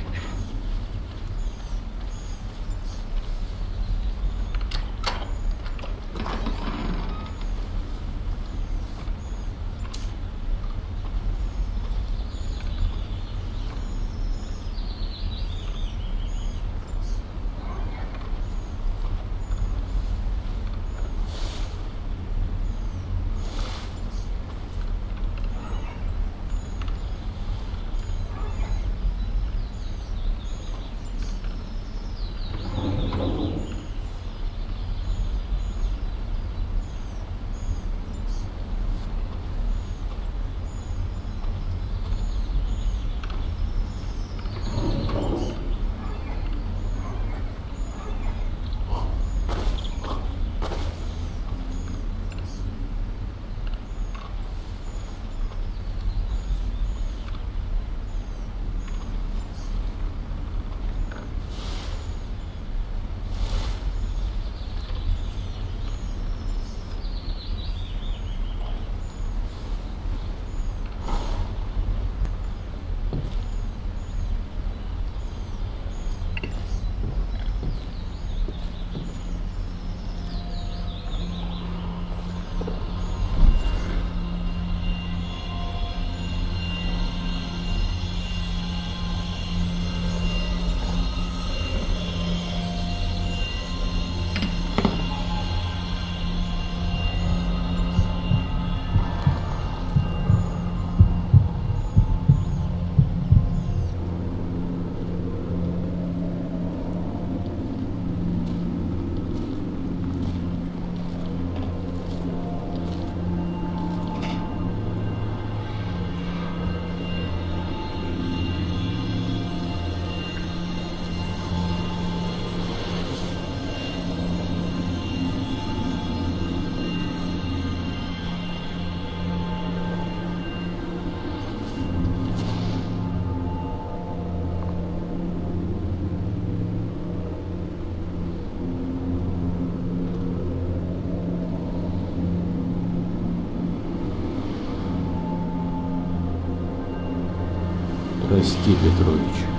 Прости, Петрович.